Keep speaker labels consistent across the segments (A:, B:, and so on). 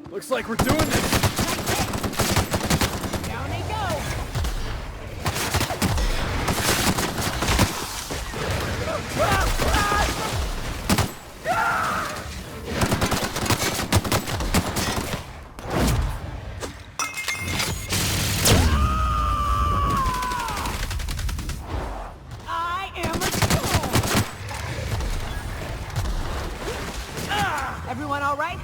A: Looks like we're doing this.
B: Down they go. I am a storm. Everyone all right?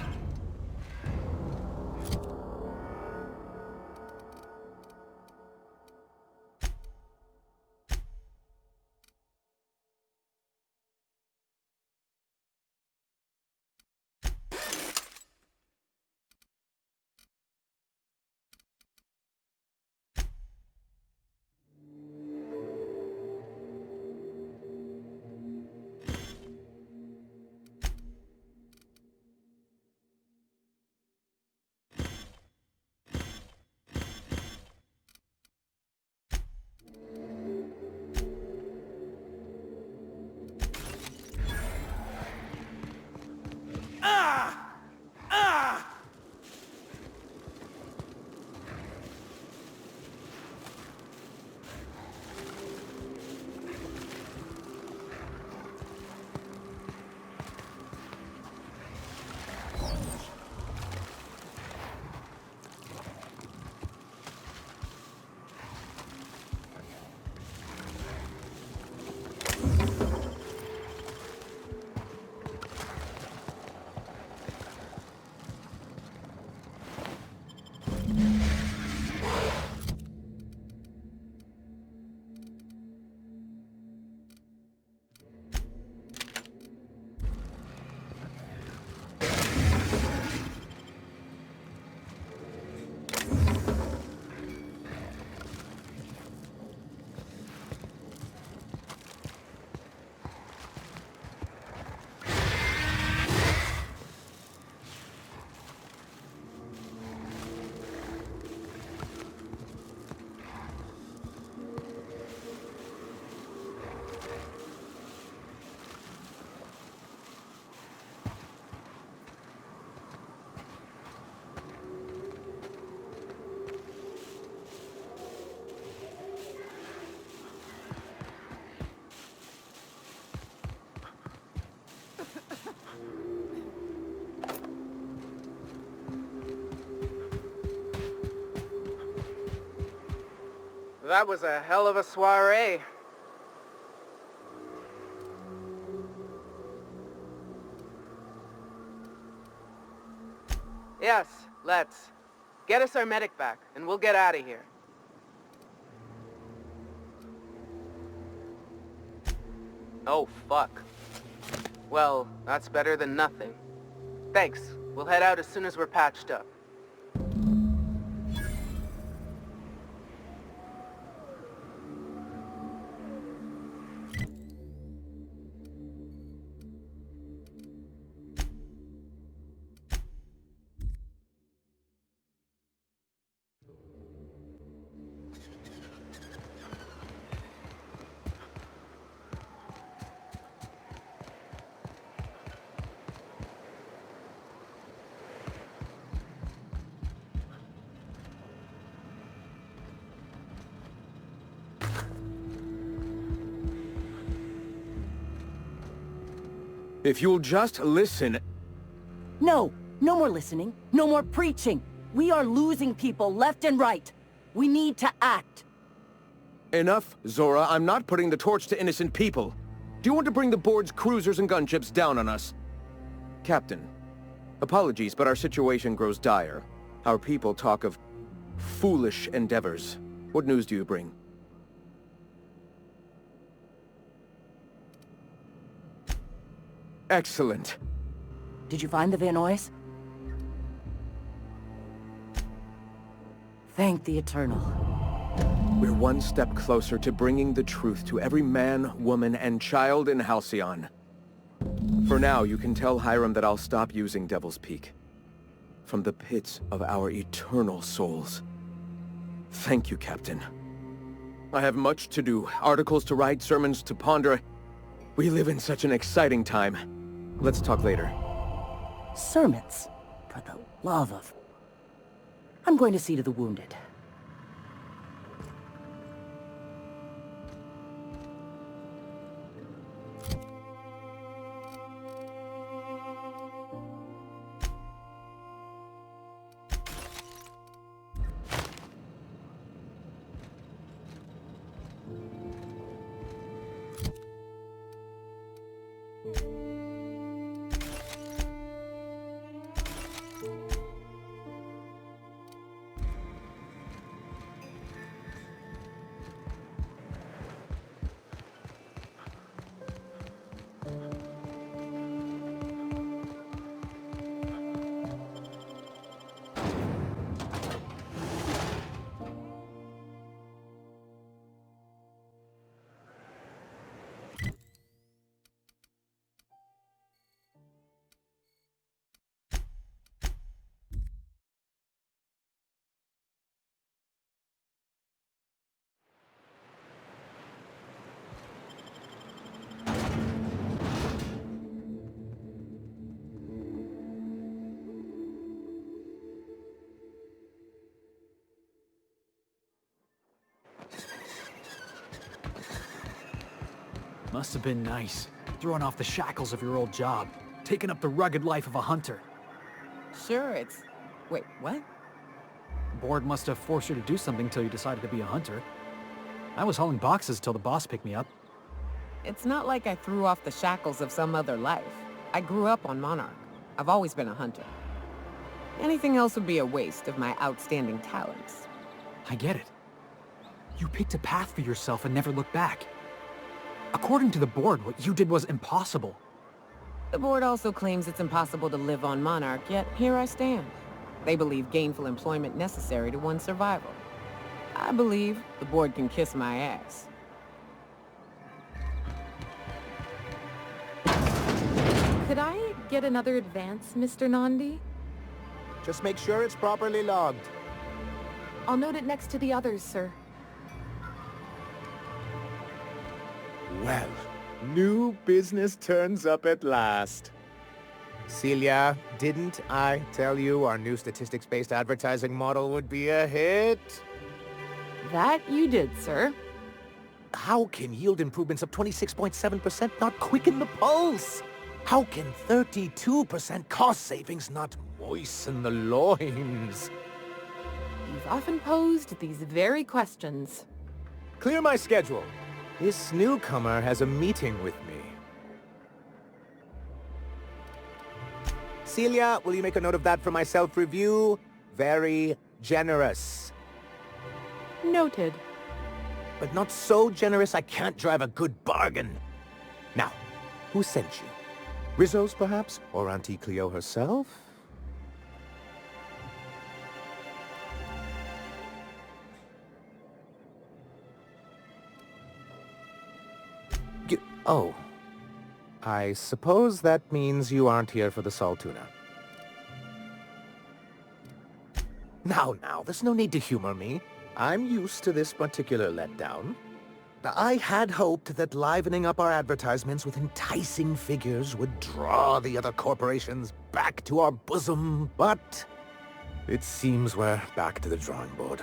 C: That was a hell of a soiree. Yes, let's. Get us our medic back, and we'll get out of here. Oh, fuck. Well, that's better than nothing. Thanks. We'll head out as soon as we're patched up.
A: If you'll just listen...
D: No, no more listening, no more preaching. We are losing people left and right. We need to act.
A: Enough, Zora. I'm not putting the torch to innocent people. Do you want to bring the board's cruisers and gunships down on us? Captain, apologies, but our situation grows dire. Our people talk of foolish endeavors. What news do you bring? Excellent.
D: Did you find the Vanois? Thank the Eternal.
A: We're one step closer to bringing the truth to every man, woman, and child in Halcyon. For now, you can tell Hiram that I'll stop using Devil's Peak. From the pits of our eternal souls. Thank you, Captain. I have much to do, articles to write, sermons to ponder. We live in such an exciting time. Let's talk later.
D: Sermons? For the love of... I'm going to see to the wounded.
E: Must have been nice, throwing off the shackles of your old job, taking up the rugged life of a hunter.
C: Sure, it's... Wait, what?
E: Board must have forced you to do something till you decided to be a hunter. I was hauling boxes till the boss picked me up.
F: It's not like I threw off the shackles of some other life. I grew up on Monarch. I've always been a hunter. Anything else would be a waste of my outstanding talents.
E: I get it. You picked a path for yourself and never looked back. According to the board, what you did was impossible.
F: The board also claims it's impossible to live on Monarch, yet here I stand. They believe gainful employment necessary to one's survival. I believe the board can kiss my ass.
G: Could I get another advance, Mr. Nandi?
H: Just make sure it's properly logged.
G: I'll note it next to the others, sir.
H: Well, new business turns up at last. Celia, didn't I tell you our new statistics-based advertising model would be a hit?
G: That you did, sir.
H: How can yield improvements of 26.7% not quicken the pulse? How can 32% cost savings not moisten the loins?
G: You've often posed these very questions.
H: Clear my schedule. This newcomer has a meeting with me. Celia, will you make a note of that for my self-review? Very generous.
G: Noted.
H: But not so generous I can't drive a good bargain. Now, who sent you? Rizzo's, perhaps? Or Auntie Cleo herself? Oh. I suppose that means you aren't here for the Saltuna. Now, there's no need to humor me. I'm used to this particular letdown. I had hoped that livening up our advertisements with enticing figures would draw the other corporations back to our bosom, but it seems we're back to the drawing board.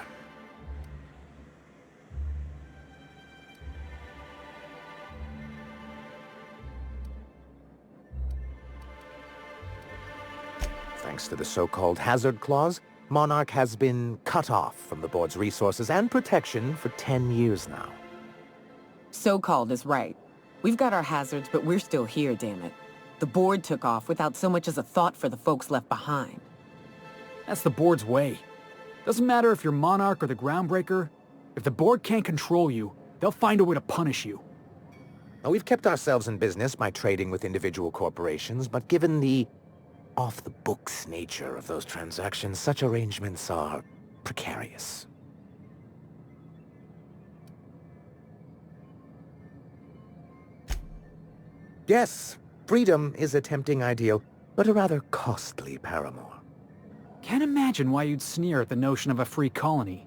H: Thanks to the so-called hazard clause, Monarch has been cut off from the board's resources and protection for 10 years now.
F: So-called is right. We've got our hazards, but we're still here, damn it. The board took off without so much as a thought for the folks left behind.
E: That's the board's way. Doesn't matter if you're Monarch or the Groundbreaker. If the board can't control you, they'll find a way to punish you.
H: Now, we've kept ourselves in business by trading with individual corporations, but given the off-the-books nature of those transactions, such arrangements are precarious. Yes, freedom is a tempting ideal, but a rather costly paramour.
E: Can't imagine why you'd sneer at the notion of a free colony.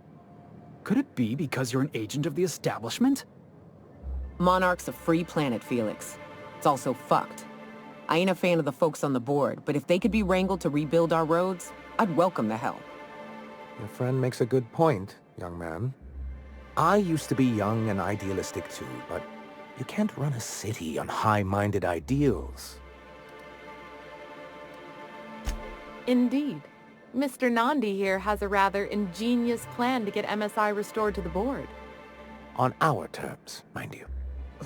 E: Could it be because you're an agent of the establishment?
F: Monarch's a free planet, Felix. It's also fucked. I ain't a fan of the folks on the board, but if they could be wrangled to rebuild our roads, I'd welcome the help.
H: Your friend makes a good point, young man. I used to be young and idealistic too, but you can't run a city on high-minded ideals.
G: Indeed. Mr. Nandi here has a rather ingenious plan to get MSI restored to the board.
H: On our terms, mind you.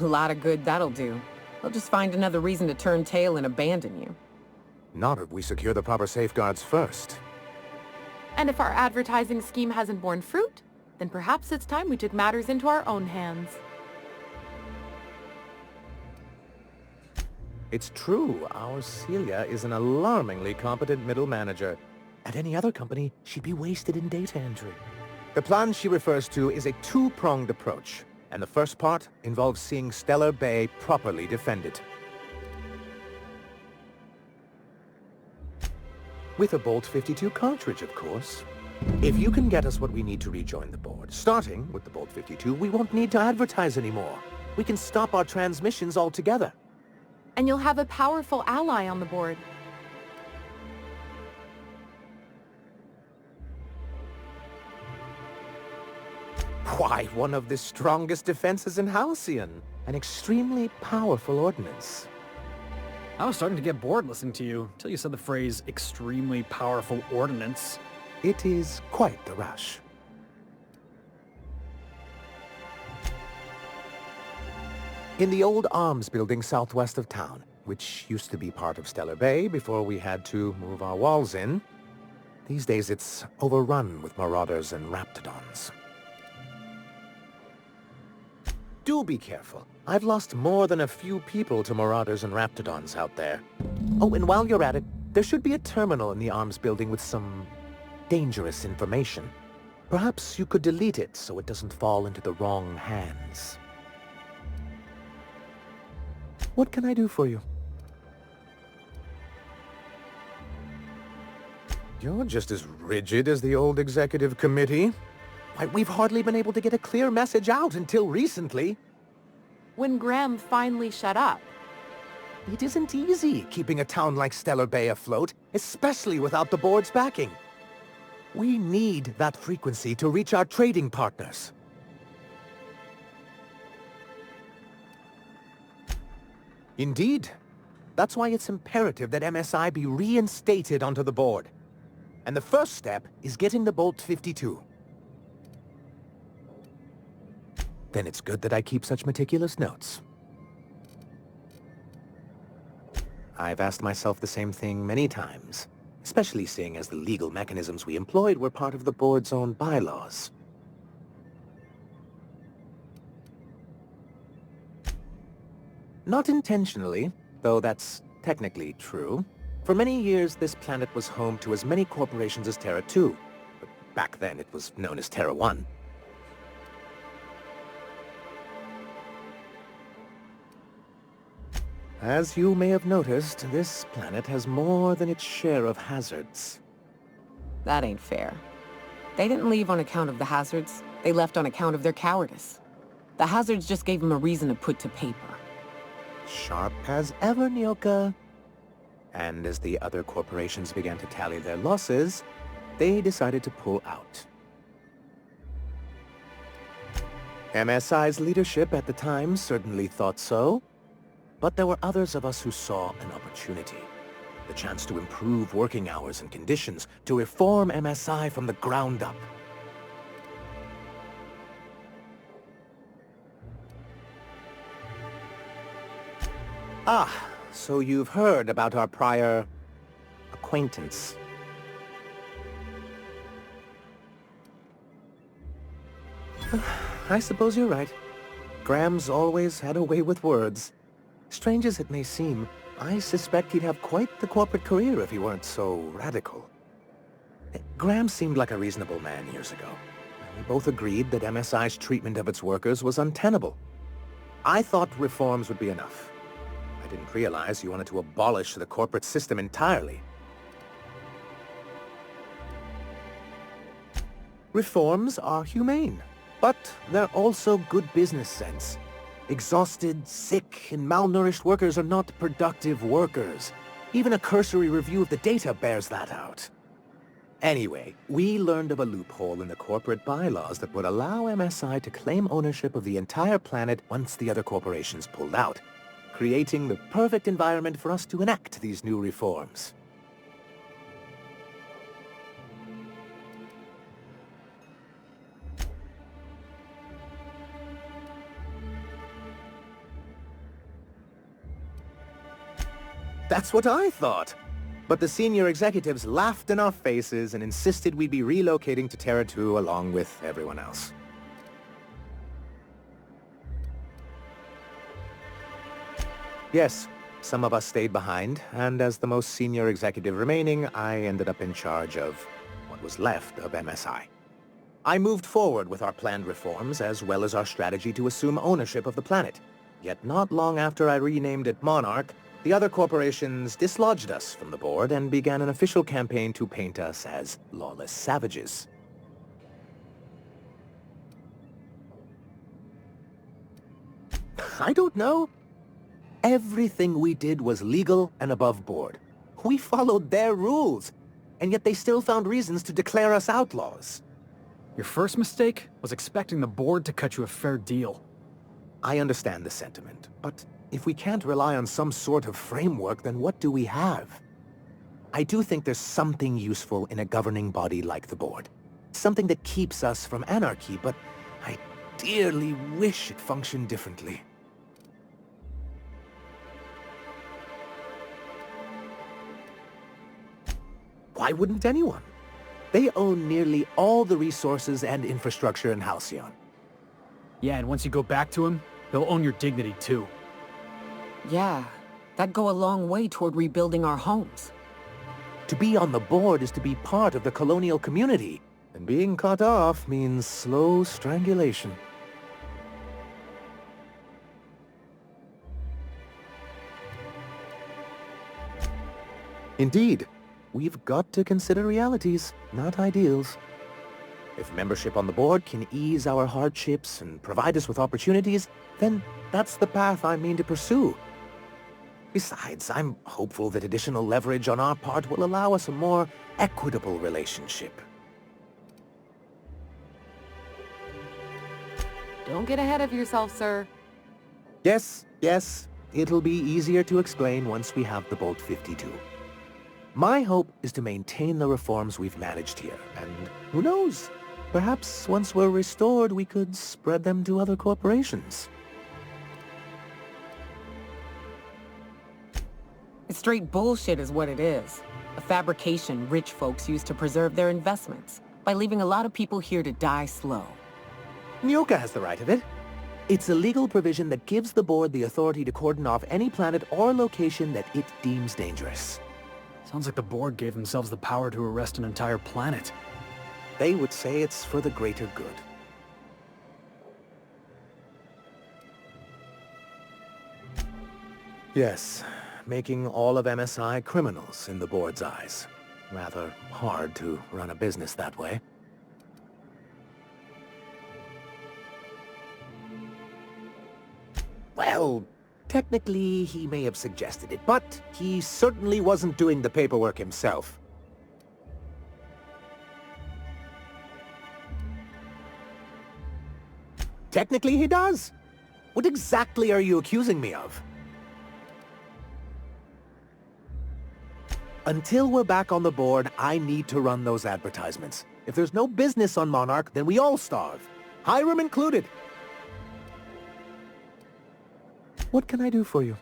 F: A lot of good that'll do. They'll just find another reason to turn tail and abandon you.
H: Not if we secure the proper safeguards first.
G: And if our advertising scheme hasn't borne fruit, then perhaps it's time we took matters into our own hands.
H: It's true, our Celia is an alarmingly competent middle manager. At any other company, she'd be wasted in data entry. The plan she refers to is a two-pronged approach, and the first part involves seeing Stellar Bay properly defended. With a Bolt 52 cartridge, of course. If you can get us what we need to rejoin the board, starting with the Bolt 52, we won't need to advertise anymore. We can stop our transmissions altogether.
G: And you'll have a powerful ally on the board.
H: Why, one of the strongest defenses in Halcyon. An extremely powerful ordnance.
E: I was starting to get bored listening to you, till you said the phrase, extremely powerful ordnance.
H: It is quite the rush. In the old arms building southwest of town, which used to be part of Stellar Bay before we had to move our walls in, these days it's overrun with marauders and raptidons. Do be careful. I've lost more than a few people to marauders and raptidons out there. Oh, and while you're at it, there should be a terminal in the arms building with some dangerous information. Perhaps you could delete it so it doesn't fall into the wrong hands. What can I do for you? You're just as rigid as the old executive committee. Why, we've hardly been able to get a clear message out until recently.
G: When Graham finally shut up.
H: It isn't easy keeping a town like Stellar Bay afloat, especially without the board's backing. We need that frequency to reach our trading partners. Indeed. That's why it's imperative that MSI be reinstated onto the board. And the first step is getting the Bolt 52. Then it's good that I keep such meticulous notes. I've asked myself the same thing many times, especially seeing as the legal mechanisms we employed were part of the board's own bylaws. Not intentionally, though that's technically true. For many years, this planet was home to as many corporations as Terra 2. But back then, it was known as Terra 1. As you may have noticed, this planet has more than its share of hazards.
F: That ain't fair. They didn't leave on account of the hazards. They left on account of their cowardice. The hazards just gave them a reason to put to paper.
H: Sharp as ever, Nyoka. And as the other corporations began to tally their losses, they decided to pull out. MSI's leadership at the time certainly thought so, but there were others of us who saw an opportunity. The chance to improve working hours and conditions, to reform MSI from the ground up. Ah, so you've heard about our prior acquaintance. I suppose you're right. Graham's always had a way with words. Strange as it may seem, I suspect he'd have quite the corporate career if he weren't so radical. Graham seemed like a reasonable man years ago. We both agreed that MSI's treatment of its workers was untenable. I thought reforms would be enough. I didn't realize you wanted to abolish the corporate system entirely. Reforms are humane, but they're also good business sense. Exhausted, sick, and malnourished workers are not productive workers. Even a cursory review of the data bears that out. Anyway, we learned of a loophole in the corporate bylaws that would allow MSI to claim ownership of the entire planet once the other corporations pulled out, creating the perfect environment for us to enact these new reforms. That's what I thought. But the senior executives laughed in our faces and insisted we'd be relocating to Terra 2 along with everyone else. Yes, some of us stayed behind, and as the most senior executive remaining, I ended up in charge of what was left of MSI. I moved forward with our planned reforms, as well as our strategy to assume ownership of the planet. Yet not long after I renamed it Monarch, the other corporations dislodged us from the board and began an official campaign to paint us as lawless savages. I don't know. Everything we did was legal and above board. We followed their rules, and yet they still found reasons to declare us outlaws.
E: Your first mistake was expecting the board to cut you a fair deal.
H: I understand the sentiment, but if we can't rely on some sort of framework, then what do we have? I do think there's something useful in a governing body like the board. Something that keeps us from anarchy, but I dearly wish it functioned differently. Why wouldn't anyone? They own nearly all the resources and infrastructure in Halcyon.
E: Yeah, and once you go back to him, he'll own your dignity too.
F: Yeah, that'd go a long way toward rebuilding our homes.
H: To be on the board is to be part of the colonial community, and being cut off means slow strangulation. Indeed, we've got to consider realities, not ideals. If membership on the board can ease our hardships and provide us with opportunities, then that's the path I mean to pursue. Besides, I'm hopeful that additional leverage on our part will allow us a more equitable relationship.
G: Don't get ahead of yourself, sir.
H: Yes, it'll be easier to explain once we have the Bolt 52. My hope is to maintain the reforms we've managed here, and who knows? Perhaps once we're restored, we could spread them to other corporations.
F: Is It's straight bullshit is what it is. A fabrication rich folks use to preserve their investments by leaving a lot of people here to die slow.
H: Nyoka has the right of it. It's a legal provision that gives the board the authority to cordon off any planet or location that it deems dangerous.
E: Sounds like the board gave themselves the power to arrest an entire planet.
H: They would say it's for the greater good. Yes, making all of MSI criminals in the board's eyes. Rather hard to run a business that way. Well, technically he may have suggested it, but he certainly wasn't doing the paperwork himself. Technically he does. What exactly are you accusing me of? Until we're back on the board, I need to run those advertisements. If there's no business on Monarch, then we all starve. Hiram included. What can I do for you?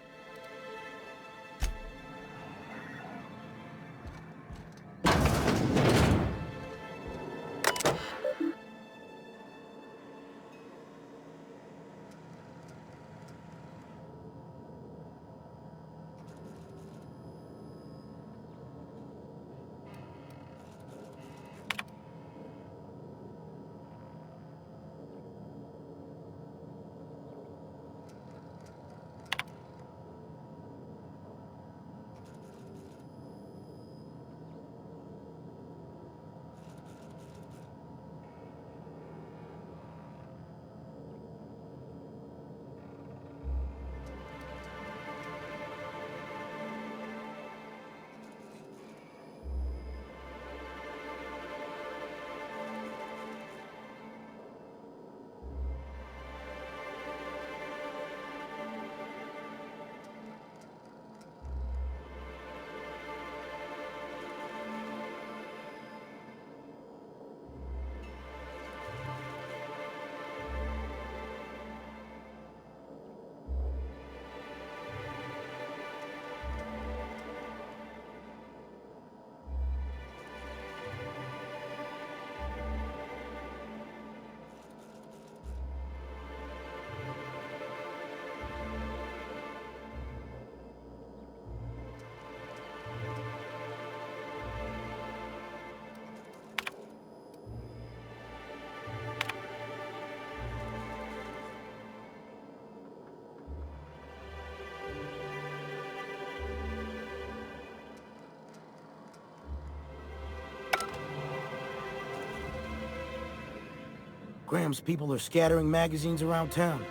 I: Graham's people are scattering magazines around town,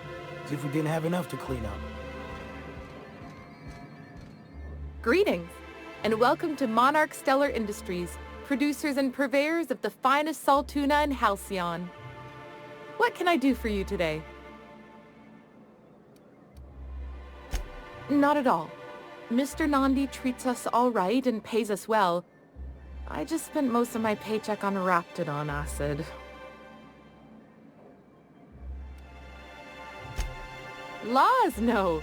I: as if we didn't have enough to clean up.
G: Greetings, and welcome to Monarch Stellar Industries, producers and purveyors of the finest salt tuna in Halcyon. What can I do for you today? Not at all. Mr. Nandi treats us all right and pays us well. I just spent most of my paycheck on Raptidon acid. Laws, no.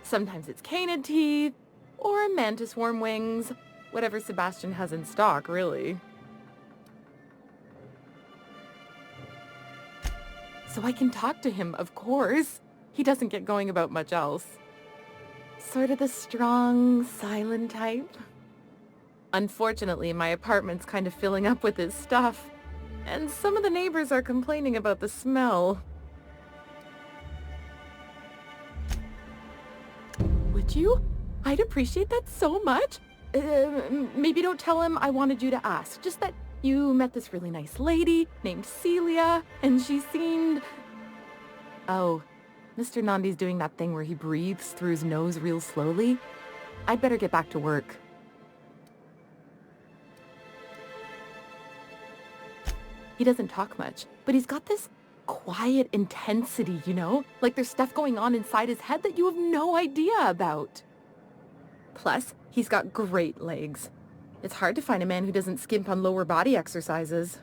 G: Sometimes it's canid teeth, or mantis worm wings. Whatever Sebastian has in stock, really. So I can talk to him, of course. He doesn't get going about much else. Sort of the strong, silent type. Unfortunately, my apartment's kind of filling up with his stuff, and some of the neighbors are complaining about the smell. Would you? I'd appreciate that so much. Maybe don't tell him I wanted you to ask. Just that you met this really nice lady named Celia, and she seemed... Oh, Mr. Nandi's doing that thing where he breathes through his nose real slowly. I'd better get back to work. He doesn't talk much, but he's got this quiet intensity, you know? Like there's stuff going on inside his head that you have no idea about. Plus, he's got great legs. It's hard to find a man who doesn't skimp on lower body exercises.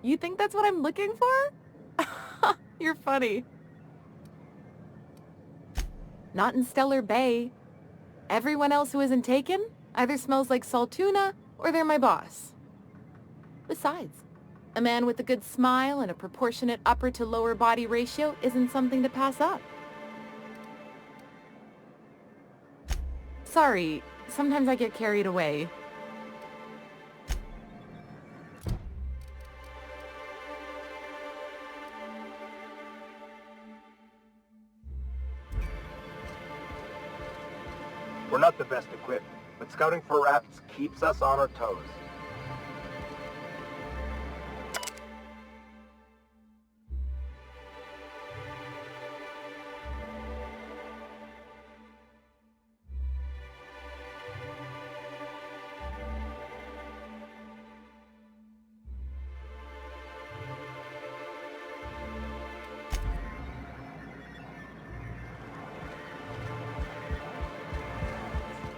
G: You think that's what I'm looking for? You're funny. Not in Stellar Bay. Everyone else who isn't taken either smells like salt tuna or they're my boss. Besides, a man with a good smile and a proportionate upper to lower body ratio isn't something to pass up. Sorry, sometimes I get carried away.
J: We're not the best equipped, but scouting for rats keeps us on our toes.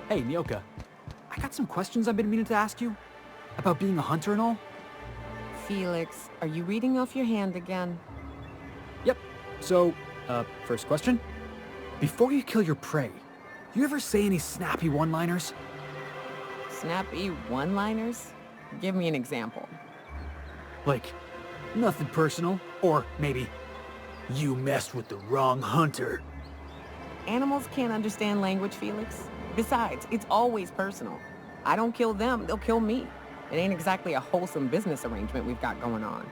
E: Hey, Nyoka. I got some questions I've been meaning to ask you. About being a hunter and all.
F: Felix, are you reading off your hand again?
E: Yep. So, first question. Before you kill your prey, do you ever say any snappy one-liners?
F: Snappy one-liners? Give me an example.
E: Like, nothing personal, or maybe, you messed with the wrong hunter.
F: Animals can't understand language, Felix. Besides, it's always personal. I don't kill them, they'll kill me. It ain't exactly a wholesome business arrangement we've got going on.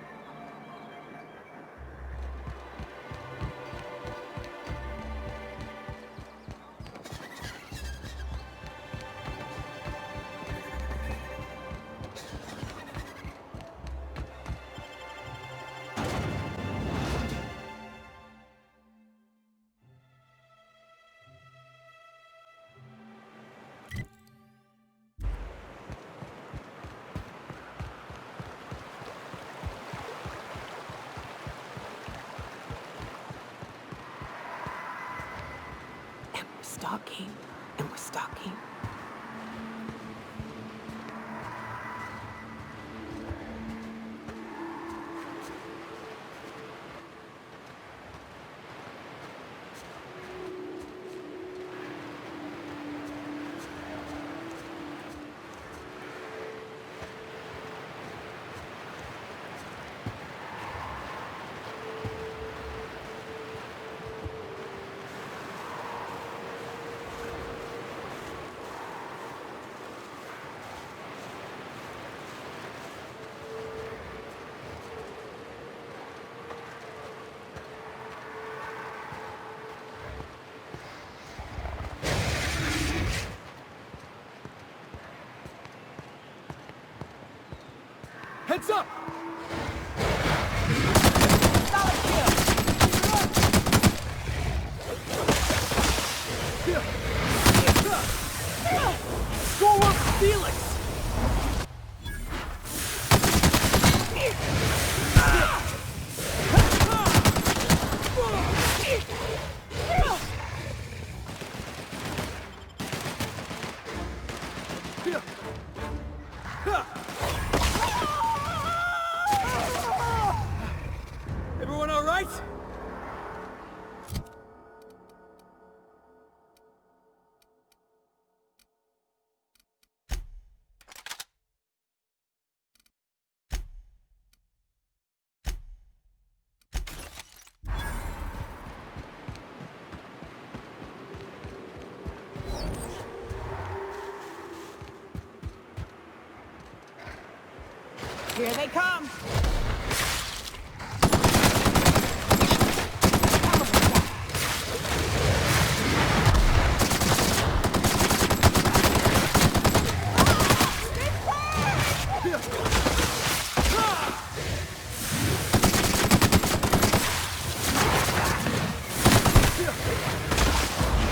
F: Stalking, and we're stalking.
E: Heads up!
B: Solid kill!
E: Go up, Felix! Everyone all right?
B: Here they come!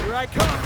E: Here I come!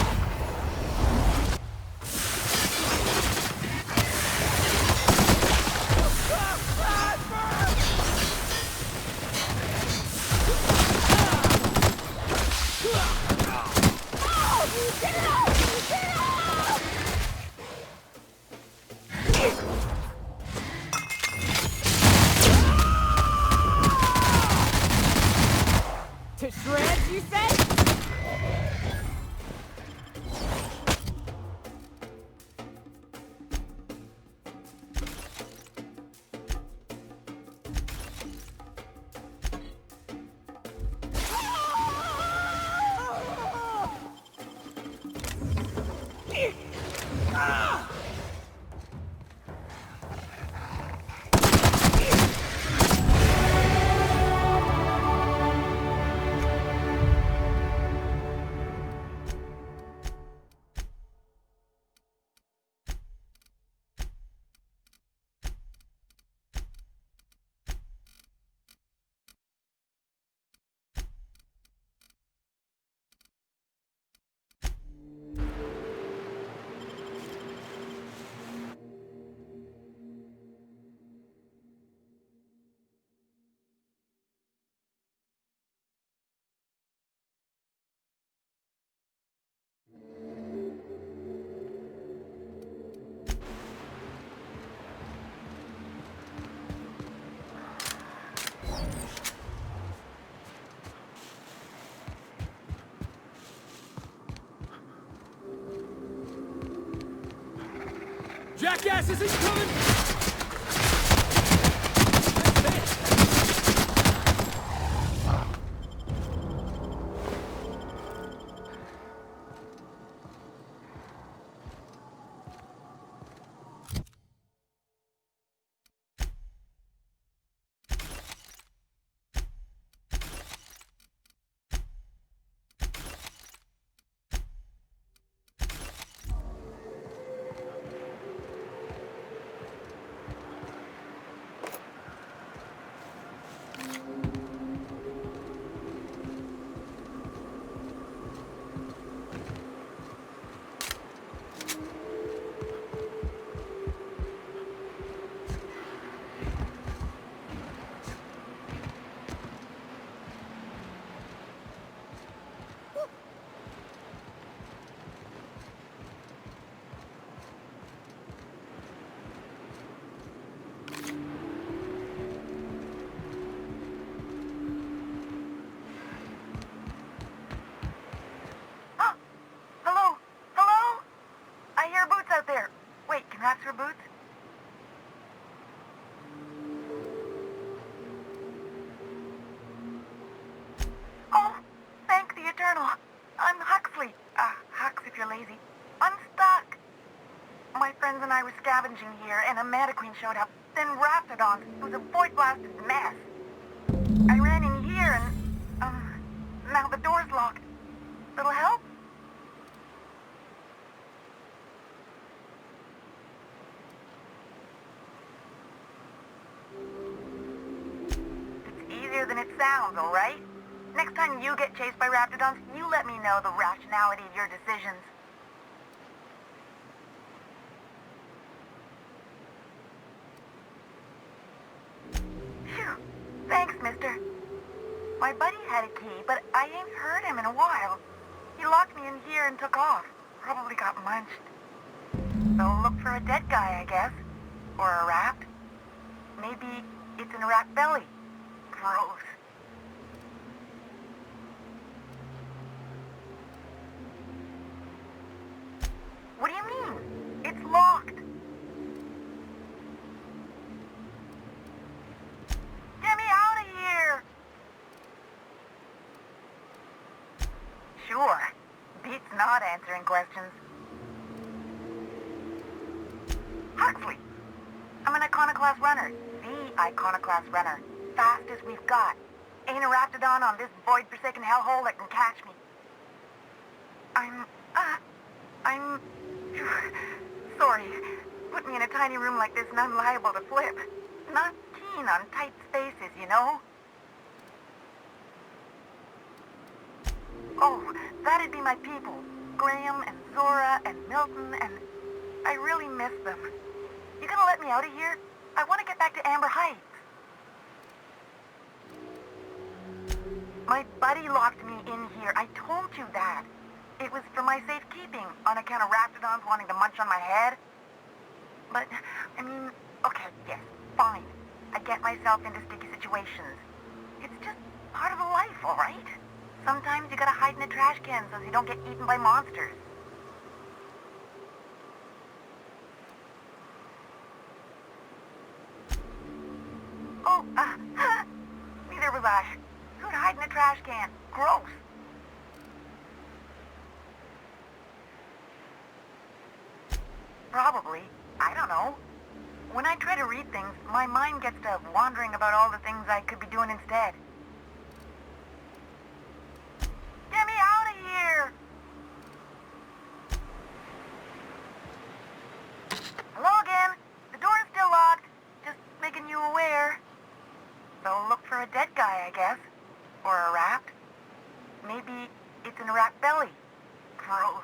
E: Jackass isn't coming!
K: Boots? Oh, thank the Eternal. I'm Huxley. Hux if you're lazy. I'm stuck. My friends and I were scavenging here, and a Manta Queen showed up. Then Raptidons. It was a void-blasted mess. I ran in here, and, now the door's locked. Little help? It's easier than it sounds, all right? Next time you get chased by Raptidons, you let me know the rationality of your decisions. Phew. Thanks, mister. My buddy had a key, but I ain't heard him in a while. He locked me in here and took off. Probably got munched. So look for a dead guy, I guess. Or a rat. Maybe it's in a rat belly. Gross. What do you mean? It's locked. Get me out of here! Sure. Beats not answering questions. Huxley! I'm an iconoclast runner. The iconoclast runner. Fastest we've got. Ain't a Raptidon on this void-forsaken hellhole that can catch me. I'm... Sorry. Put me in a tiny room like this and I'm liable to flip. Not keen on tight spaces, you know? Oh, that'd be my people. Graham and Zora and Milton and... I really miss them. You gonna let me out of here? I want to get back to Amber Heights. My buddy locked me in here. I told you that. It was for my safekeeping, on account of Raptidons wanting to munch on my head. But, I mean, okay, yes, fine. I get myself into sticky situations. It's just part of the life, all right? Sometimes you gotta hide in a trash can so you don't get eaten by monsters. Oh, neither was I. Who'd hide in a trash can? Gross. Probably. I don't know. When I try to read things, my mind gets to wandering about all the things I could be doing instead. Get me out of here! Hello again. The door's still locked. Just making you aware. So look for a dead guy, I guess. Or a rat. Maybe it's in a rat belly. Gross.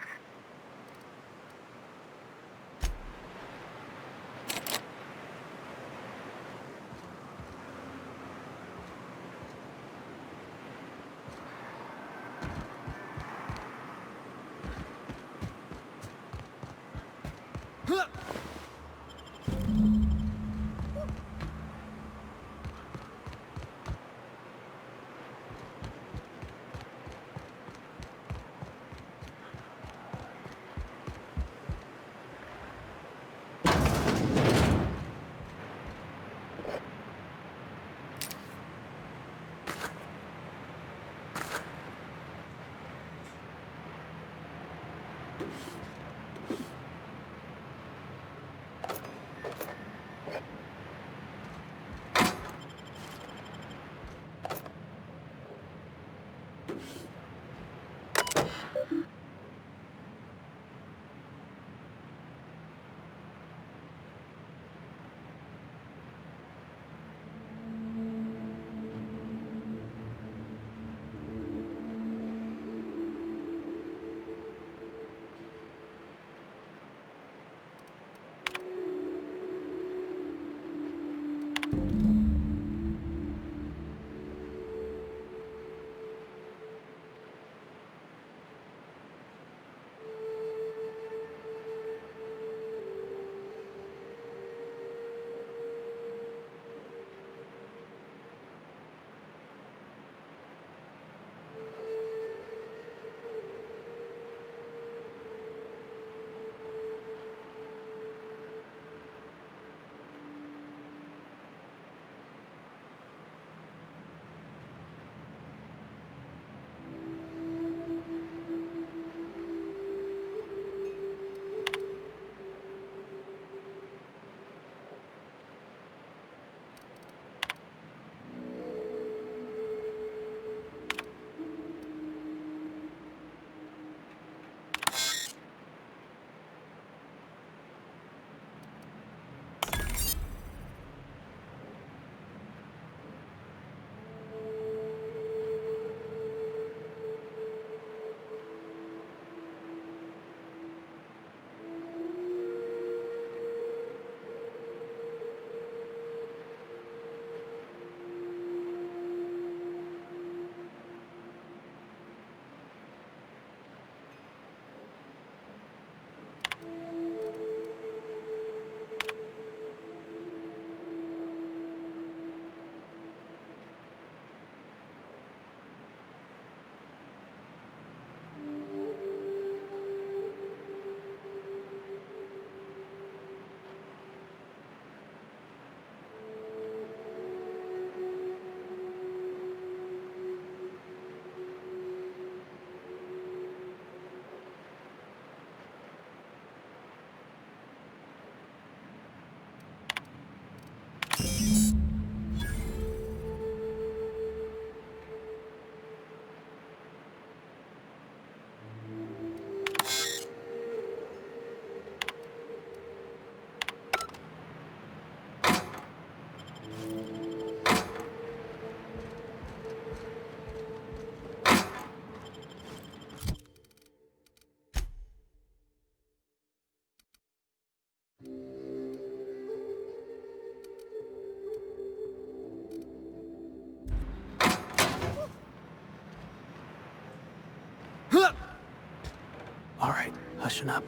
I: All right, hushing up.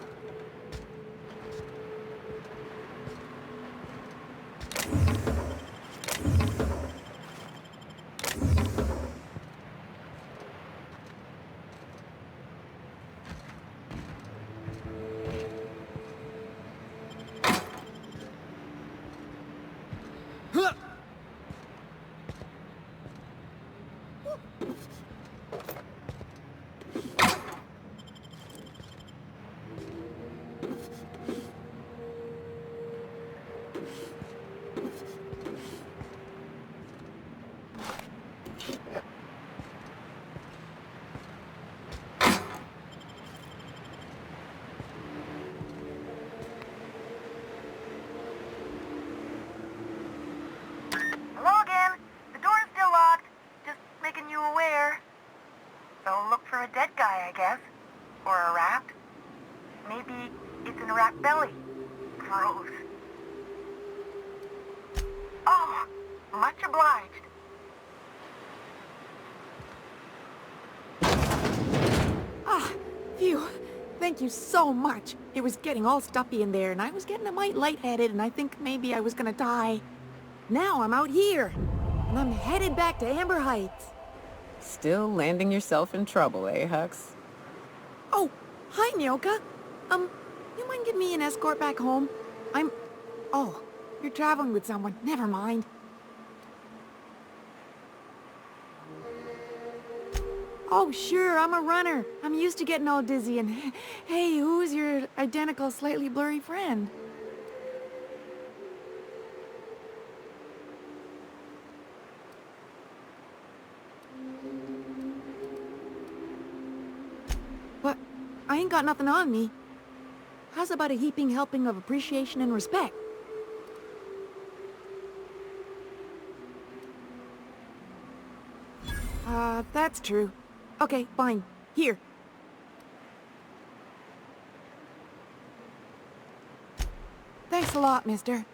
K: Hello again. The door's still locked. Just making you aware. So look for a dead guy, I guess. Or a rat. Maybe it's in a rat belly. Gross. Oh, much obliged.
G: Ah, phew. Thank you so much. It was getting all stuffy in there, and I was getting a mite lightheaded, and I think maybe I was gonna die. Now I'm out here, and I'm headed back to Amber Heights.
F: Still landing yourself in trouble, eh, Hux?
G: Oh, hi, Nyoka. You mind giving me an escort back home? Oh, you're traveling with someone. Never mind. Oh, sure, I'm a runner. I'm used to getting all dizzy, and hey, who's your identical, slightly blurry friend? But I ain't got nothing on me. How's about a heaping helping of appreciation and respect? That's true. Okay, fine. Here. Thanks a lot, mister.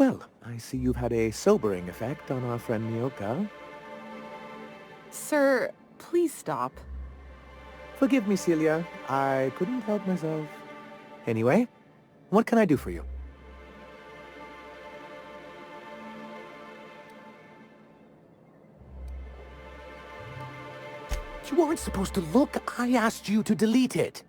H: Well, I see you've had a sobering effect on our friend Mioka.
G: Sir, please stop.
H: Forgive me, Celia. I couldn't help myself. Anyway, what can I do for you? You weren't supposed to look. I asked you to delete it.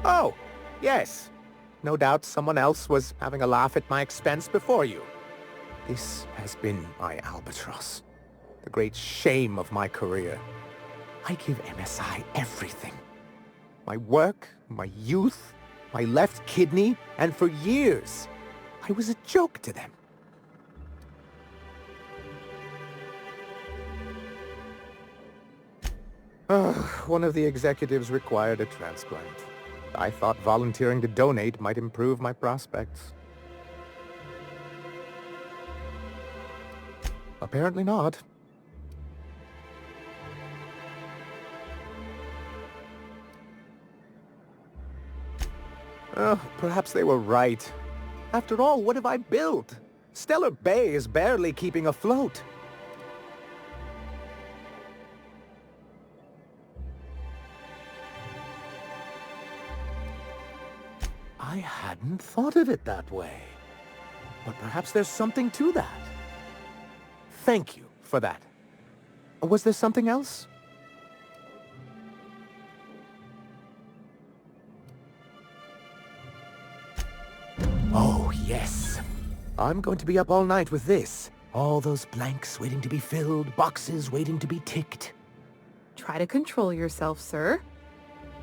H: Oh, yes. No doubt someone else was having a laugh at my expense before you. This has been my albatross. The great shame of my career. I give MSI everything. My work, my youth, my left kidney, and for years, I was a joke to them. One of the executives required a transplant. I thought volunteering to donate might improve my prospects. Apparently not. Perhaps they were right. After all, what have I built? Stellar Bay is barely keeping afloat. I hadn't thought of it that way. But perhaps there's something to that. Thank you for that. Was there something else? Oh, yes. I'm going to be up all night with this. All those blanks waiting to be filled, boxes waiting to be ticked.
G: Try to control yourself, sir.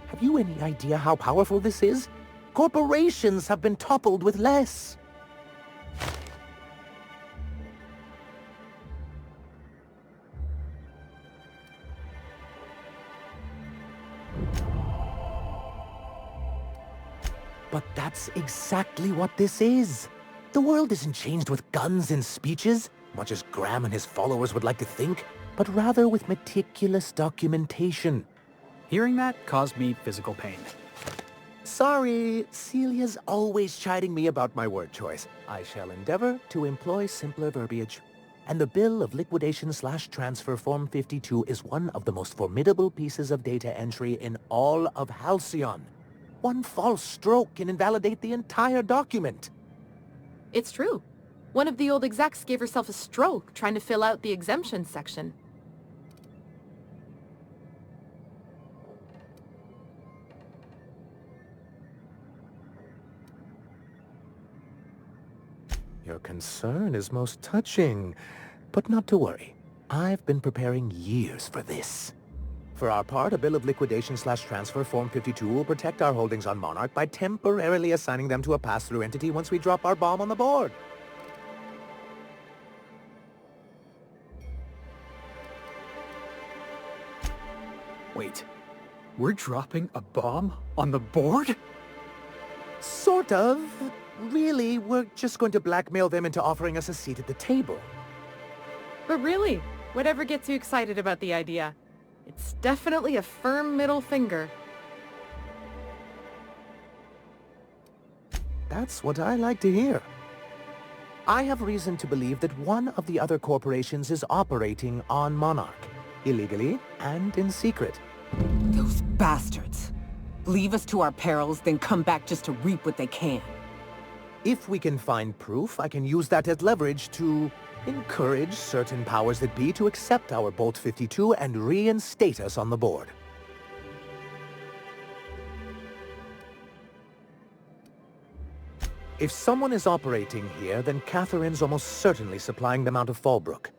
H: Have you any idea how powerful this is? Corporations have been toppled with less. But that's exactly what this is. The world isn't changed with guns and speeches, much as Graham and his followers would like to think, but rather with meticulous documentation.
E: Hearing that caused me physical pain.
H: Sorry, Celia's always chiding me about my word choice. I shall endeavor to employ simpler verbiage. And the bill of liquidation/transfer Form 52 is one of the most formidable pieces of data entry in all of Halcyon. One false stroke can invalidate the entire document.
G: It's true. One of the old execs gave herself a stroke trying to fill out the exemption section.
H: Your concern is most touching, but not to worry. I've been preparing years for this. For our part, a bill of liquidation/transfer Form 52 will protect our holdings on Monarch by temporarily assigning them to a pass-through entity once we drop our bomb on the board.
E: Wait, we're dropping a bomb on the board?
H: Sort of. Really, we're just going to blackmail them into offering us a seat at the table.
G: But really, whatever gets you excited about the idea? It's definitely a firm middle finger.
H: That's what I like to hear. I have reason to believe that one of the other corporations is operating on Monarch, illegally and in secret.
F: Those bastards. Leave us to our perils, then come back just to reap what they can.
H: If we can find proof, I can use that as leverage to encourage certain powers that be to accept our Bolt 52 and reinstate us on the board. If someone is operating here, then Catherine's almost certainly supplying them out of Fallbrook.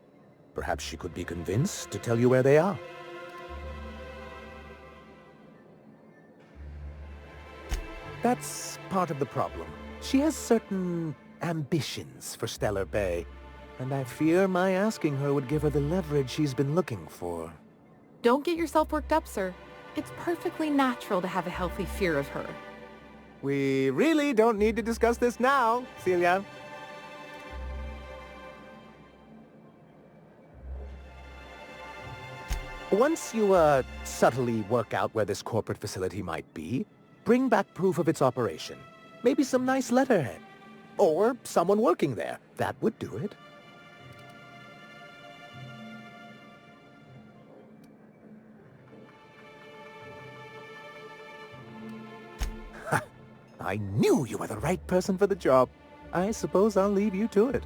H: Perhaps she could be convinced to tell you where they are. That's part of the problem. She has certain ambitions for Stellar Bay, and I fear my asking her would give her the leverage she's been looking for.
G: Don't get yourself worked up, sir. It's perfectly natural to have a healthy fear of her.
H: We really don't need to discuss this now, Celia. Once you, subtly work out where this corporate facility might be, bring back proof of its operation. Maybe some nice letterhead. Or someone working there. That would do it. I knew you were the right person for the job. I suppose I'll leave you to it.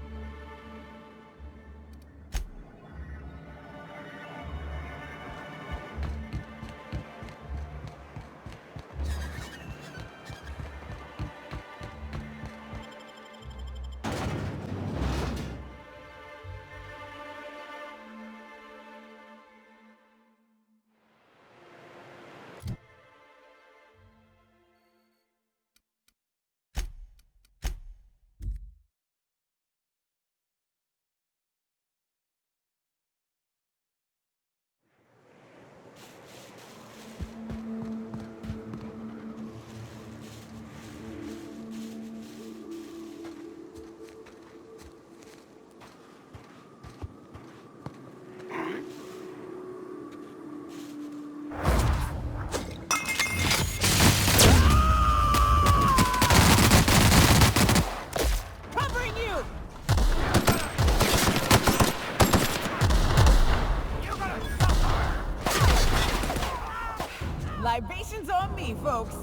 F: Libations on me, folks.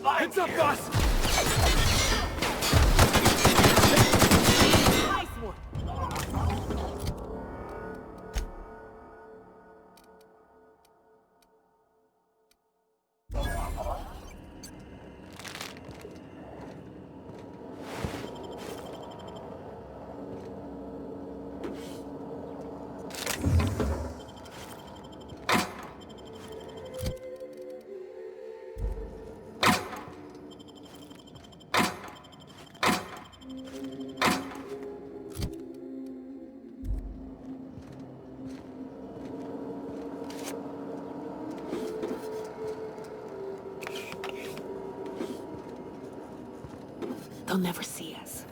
E: Heads up, boss!
F: They'll never see us.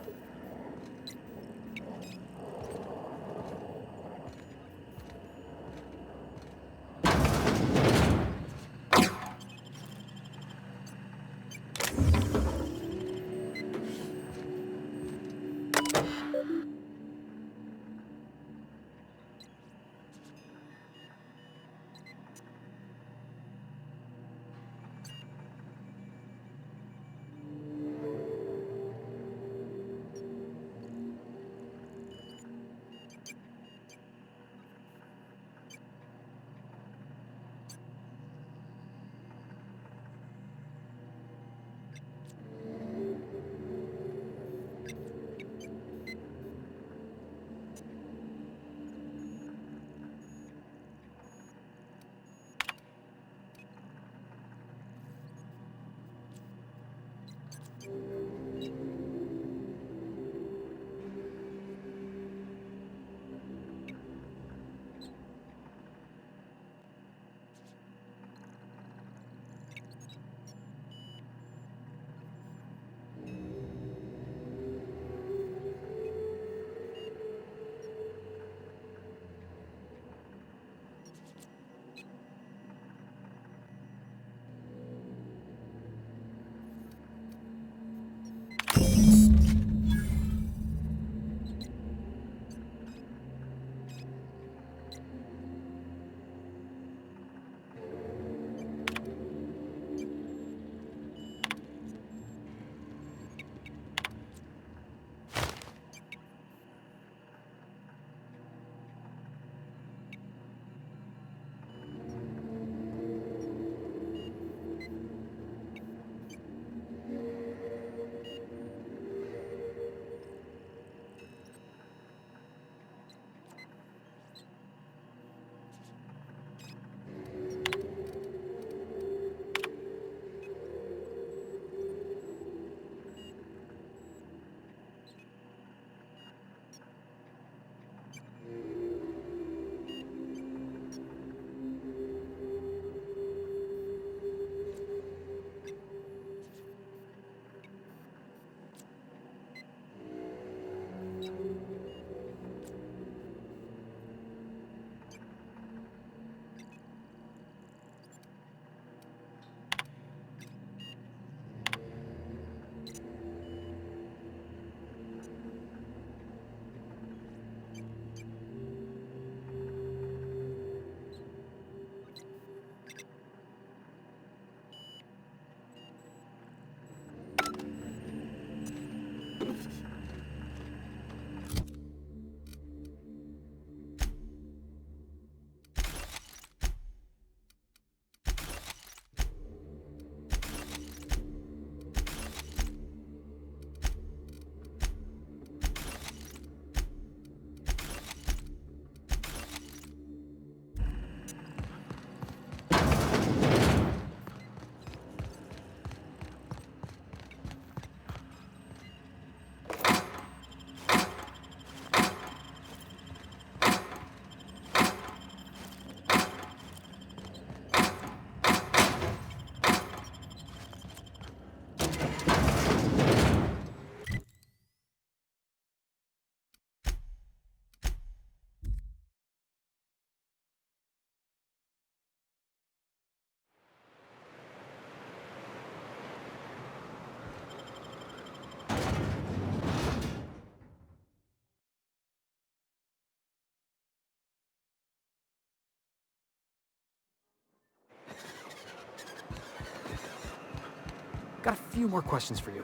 E: Got a few more questions for you.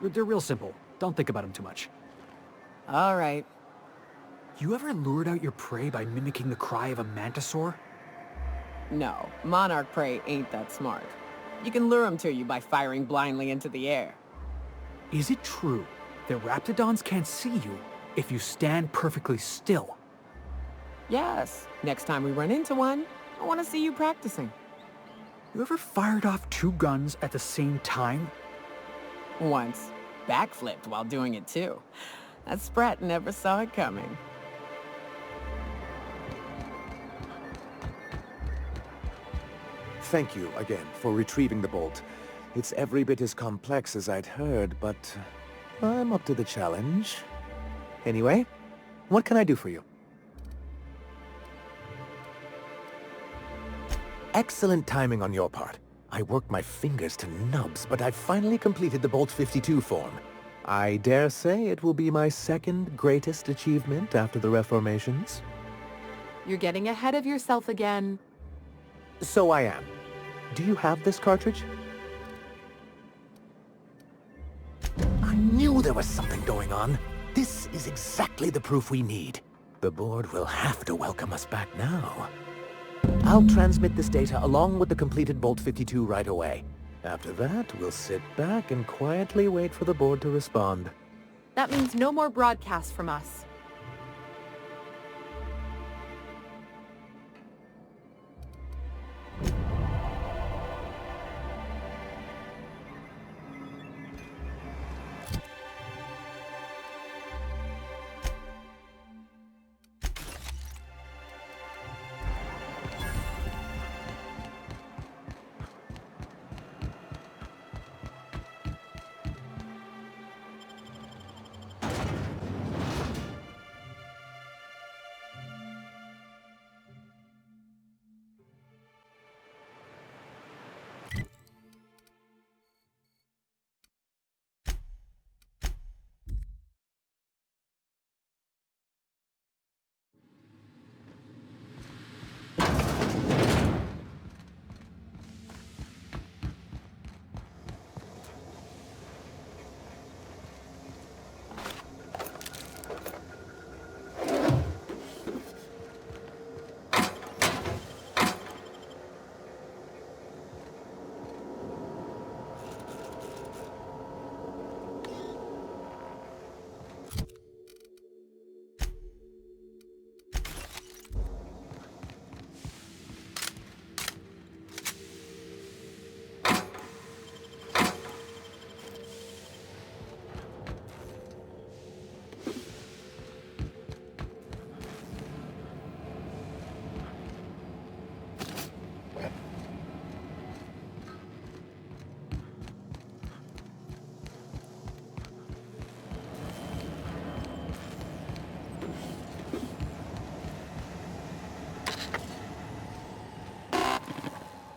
E: They're real simple. Don't think about them too much.
F: All right.
E: You ever lured out your prey by mimicking the cry of a mantisaur?
F: No, monarch prey ain't that smart. You can lure them to you by firing blindly into the air.
E: Is it true that raptidons can't see you if you stand perfectly still?
F: Yes. Next time we run into one, I want to see you practicing.
E: You ever fired off 2 guns at the same time?
F: Once. Backflipped while doing it too. That sprat never saw it coming.
H: Thank you again for retrieving the bolt. It's every bit as complex as I'd heard, but I'm up to the challenge. Anyway, what can I do for you? Excellent timing on your part. I worked my fingers to nubs, but I've finally completed the Bolt 52 form. I dare say it will be my second greatest achievement after the Reformations.
G: You're getting ahead of yourself again.
H: So I am. Do you have this cartridge? I knew there was something going on. This is exactly the proof we need. The board will have to welcome us back now. I'll transmit this data along with the completed Bolt 52 right away. After that, we'll sit back and quietly wait for the board to respond.
G: That means no more broadcasts from us.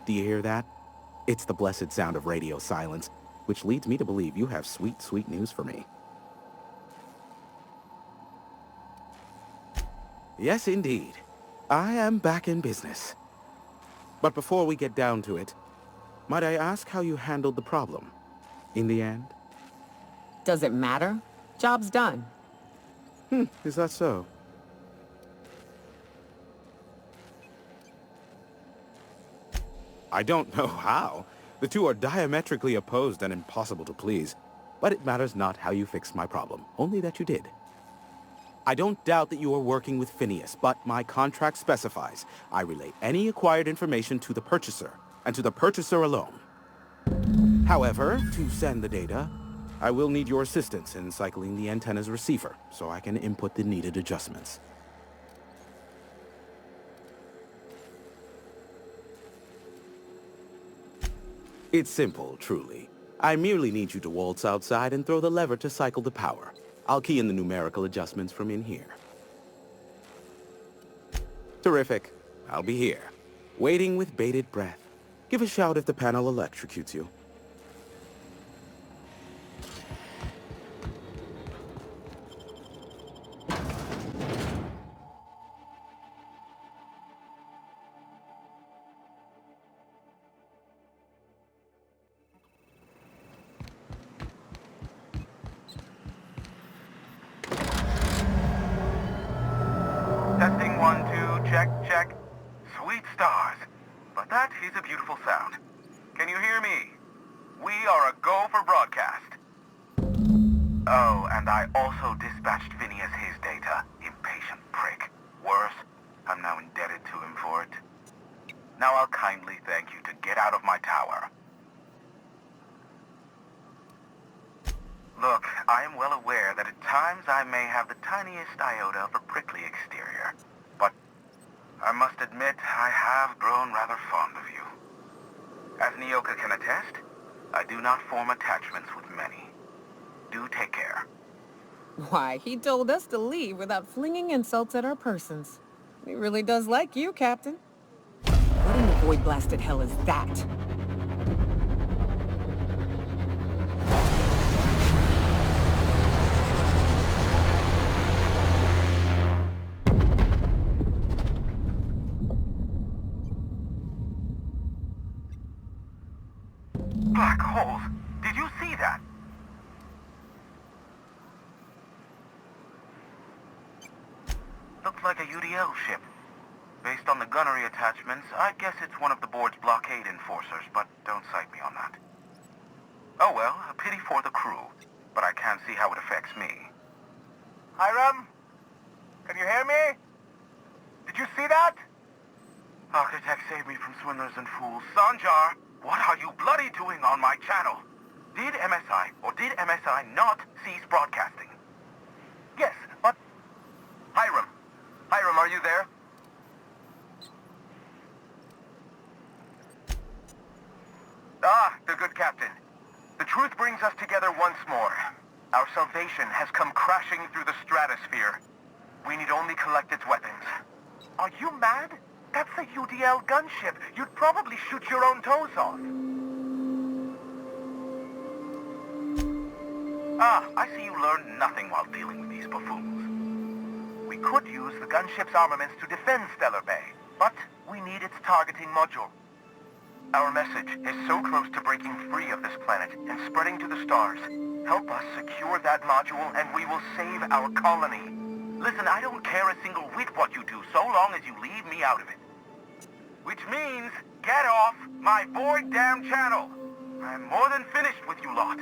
L: Do you hear that? It's the blessed sound of radio silence, which leads me to believe you have sweet, sweet news for me. Yes, indeed. I am back in business. But before we get down to it, might I ask how you handled the problem? In the end?
F: Does it matter? Job's done.
L: Is that so? I don't know how. The two are diametrically opposed and impossible to please. But it matters not how you fixed my problem, only that you did. I don't doubt that you are working with Phineas, but my contract specifies I relay any acquired information to the purchaser, and to the purchaser alone. However, to send the data, I will need your assistance in cycling the antenna's receiver, so I can input the needed adjustments. It's simple, truly. I merely need you to waltz outside and throw the lever to cycle the power. I'll key in the numerical adjustments from in here. Terrific. I'll be here, waiting with bated breath. Give a shout if the panel electrocutes you.
J: Testing 1, 2, check, check. Sweet stars. But that is a beautiful sound. Can you hear me? We are a go for broadcast. Oh, and I also dispatched Phineas his data. Impatient prick. Worse, I'm now indebted to him for it. Now I'll kindly thank you to get out of my tower. Look, I am well aware that at times I may have the tiniest iota of a prickly exterior, but I must admit I have grown rather fond of you. As Nyoka can attest, I do not form attachments with many. Do take care.
F: Why, he told us to leave without flinging insults at our persons. He really does like you, Captain. What in the void-blasted hell is that?
J: Black holes! Did you see that? Looks like a UDL ship. Based on the gunnery attachments, I guess it's one of the board's blockade enforcers, but don't cite me on that. Oh well, a pity for the crew, but I can't see how it affects me. Hiram? Can you hear me? Did you see that? Architect saved me from swindlers and fools. Sanjar, what are you bloody doing on my channel? Did MSI or did MSI not cease broadcasting? Yes, but... Hiram. Hiram, are you there? Ah, the good captain. The truth brings us together once more. Our salvation has come crashing through the stratosphere. We need only collect its weapons. Are you mad? That's a UDL gunship. You'd probably shoot your own toes off. Ah, I see you learned nothing while dealing with these buffoons. We could use the gunship's armaments to defend Stellar Bay, but we need its targeting module. Our message is so close to breaking free of this planet and spreading to the stars. Help us secure that module and we will save our colony. Listen, I don't care a single whit what you do, so long as you leave me out of it. Which means, get off my void damn channel. I'm more than finished with you lot.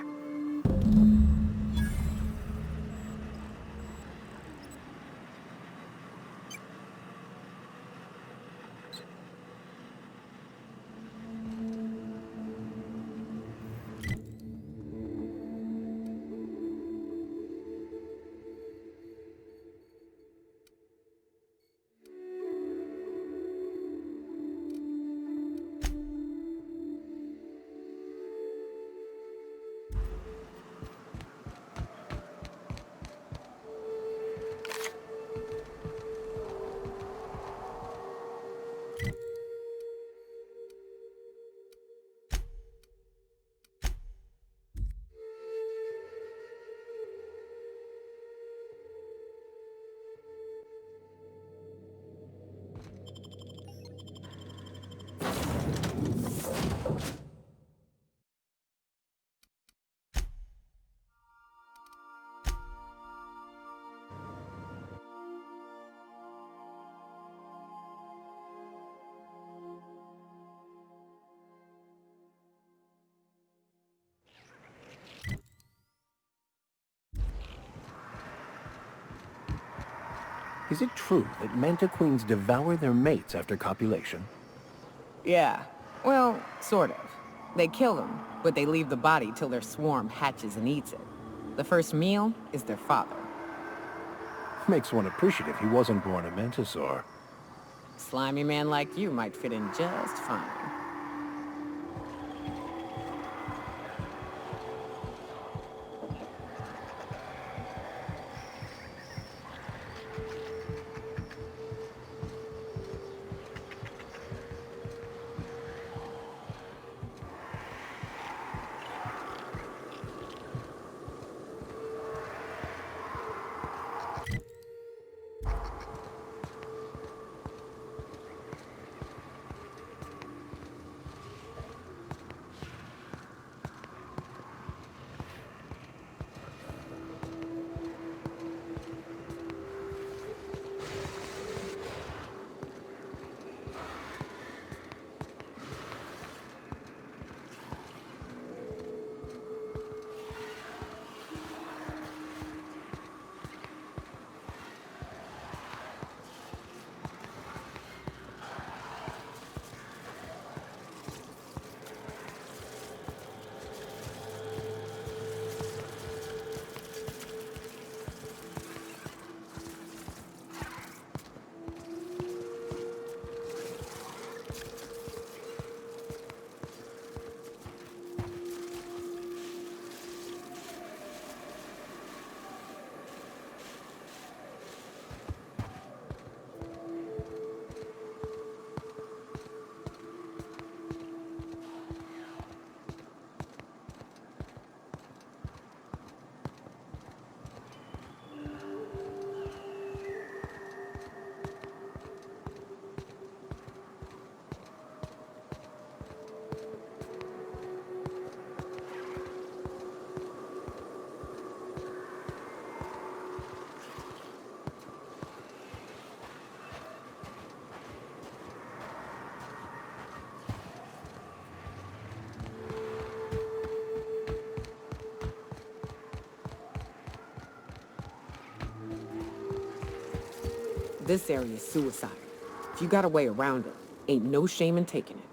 A: Is it true that manta queens devour their mates after copulation?
F: Yeah. Well, sort of. They kill them, but they leave the body till their swarm hatches and eats it. The first meal is their father.
A: Makes one appreciative he wasn't born a mantisaur.
F: Slimy man like you might fit in just fine. This area is suicide. If you got a way around it, ain't no shame in taking it.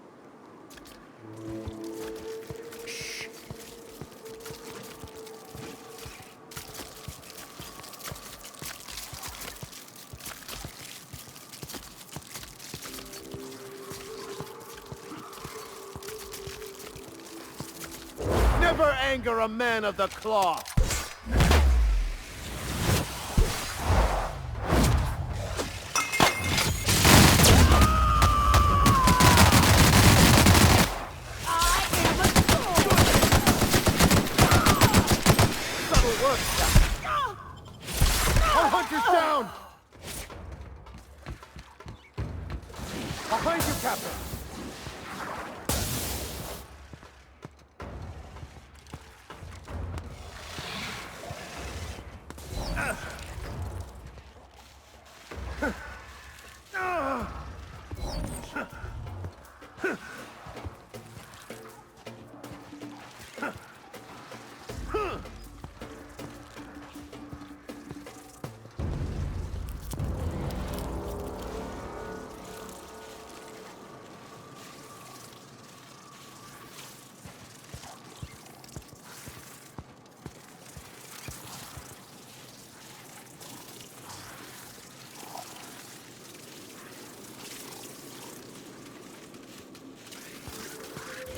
H: Never anger a man of the cloth!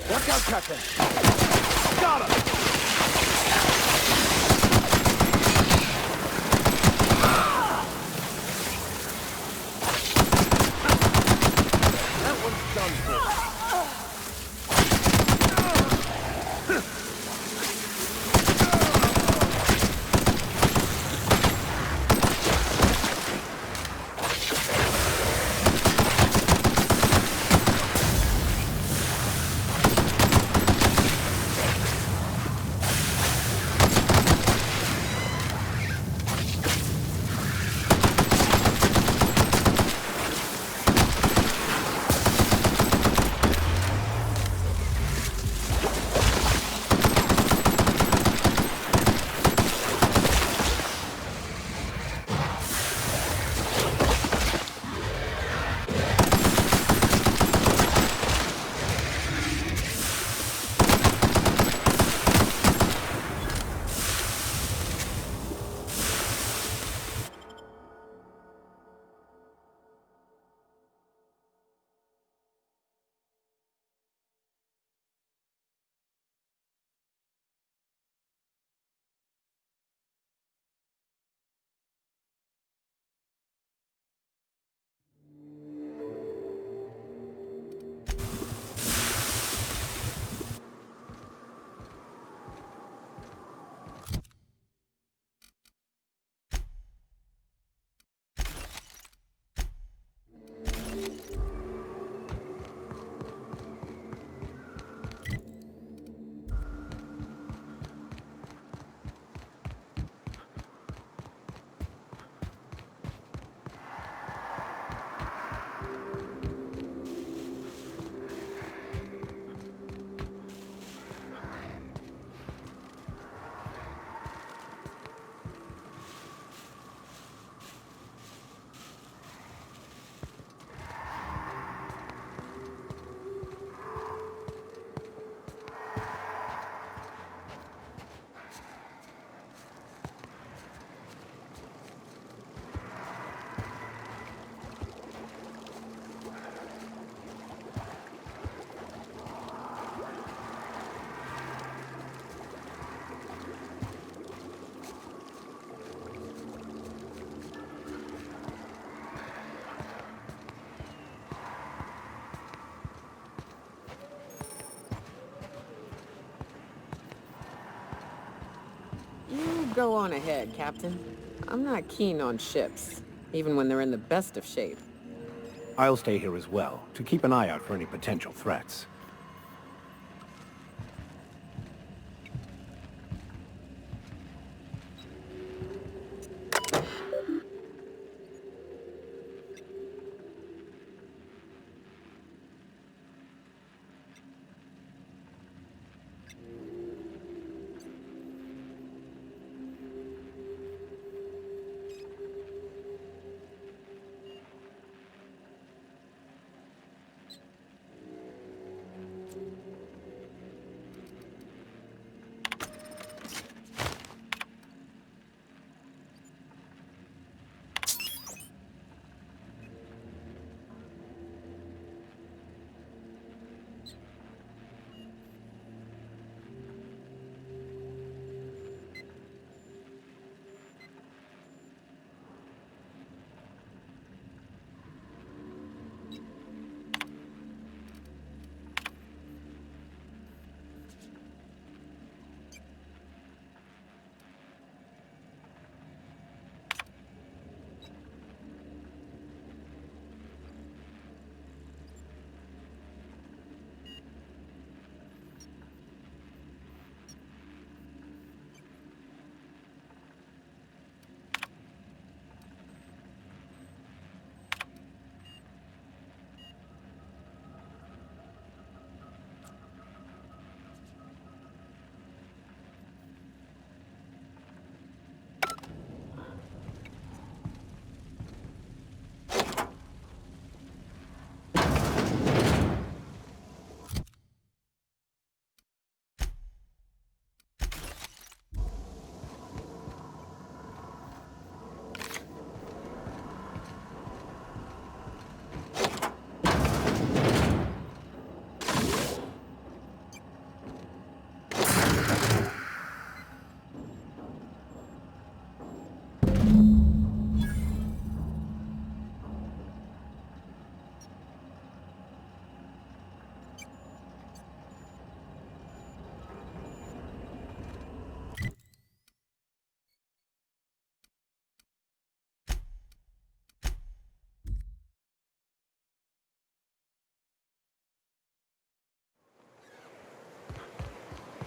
A: Watch out, Captain! Got him! That one's done for.
F: You go on ahead, Captain. I'm not keen on ships, even when they're in the best of shape.
M: I'll stay here as well, to keep an eye out for any potential threats.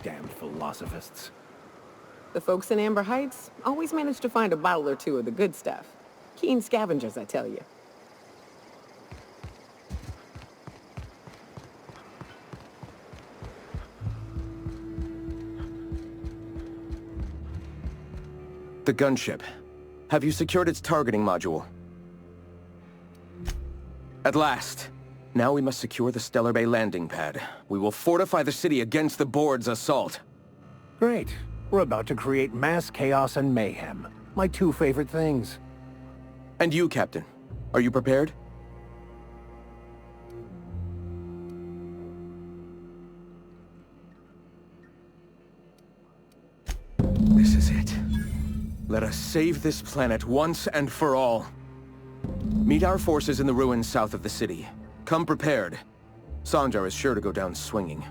M: Damn philosophists.
F: The folks in Amber Heights always manage to find a bottle or two of the good stuff. Keen scavengers, I tell you.
A: The gunship. Have you secured its targeting module? At last. Now we must secure the Stellar Bay landing pad. We will fortify the city against the Board's assault.
M: Great. We're about to create mass chaos and mayhem. My two favorite things.
A: And you, Captain. Are you prepared? This is it. Let us save this planet once and for all. Meet our forces in the ruins south of the city. Come prepared. Sanjar is sure to go down swinging.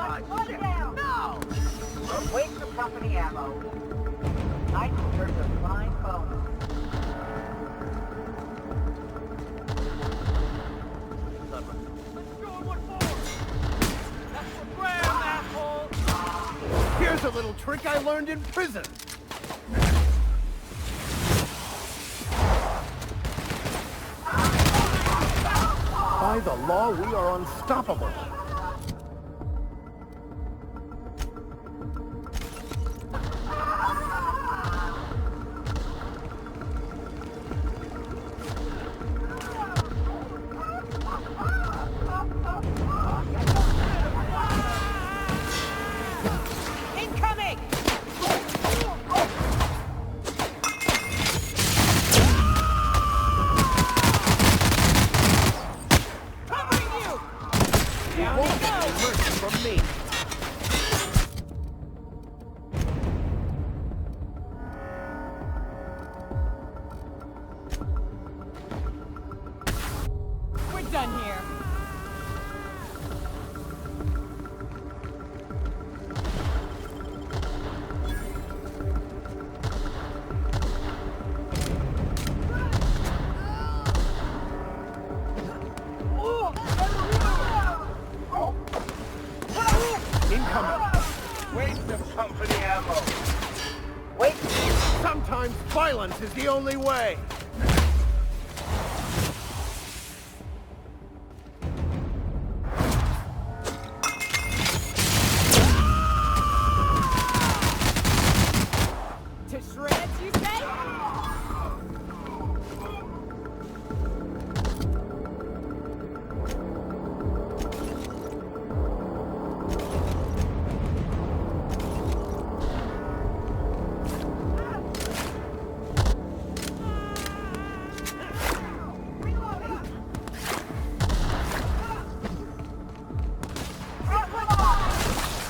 K: No! Waste of company ammo. I deserve a fine bonus.
M: Here's a little trick I learned in prison. By the law, we are unstoppable.
B: Incoming! Covering you!
M: You won't get any mercy from me.
B: We're done here.
M: Incoming. Waste of company ammo. Wait. Sometimes violence is the only way.
B: To shreds, you say?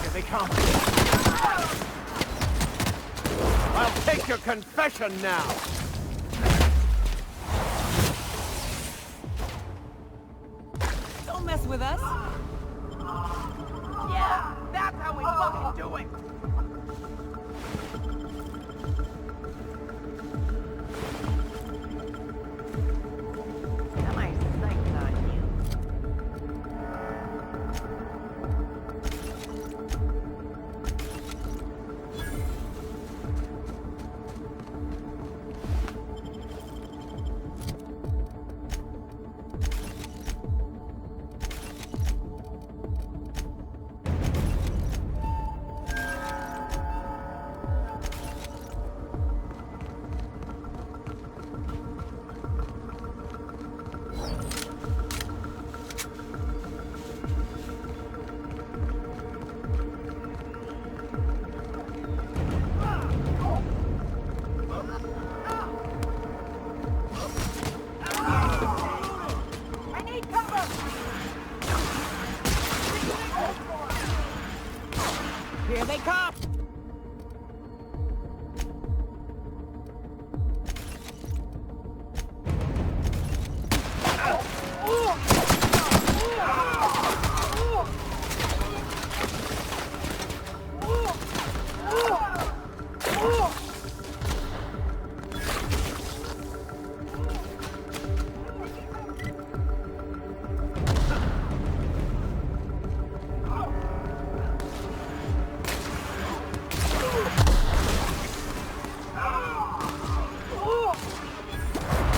M: Here they come. I'll take your confession now.
B: Don't mess with us.
C: Yeah, that's how we fucking do it!
K: Am I psyched on you? I need cover!
B: Here they come!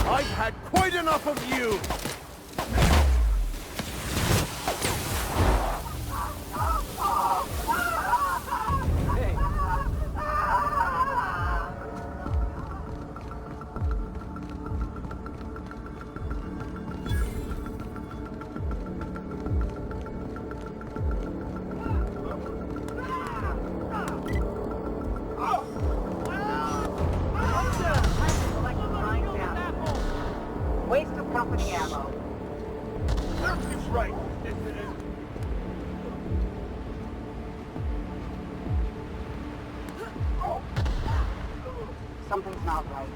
M: I've had quite enough of you.
K: Waste of company ammo.
M: Is right.
K: Something's not right.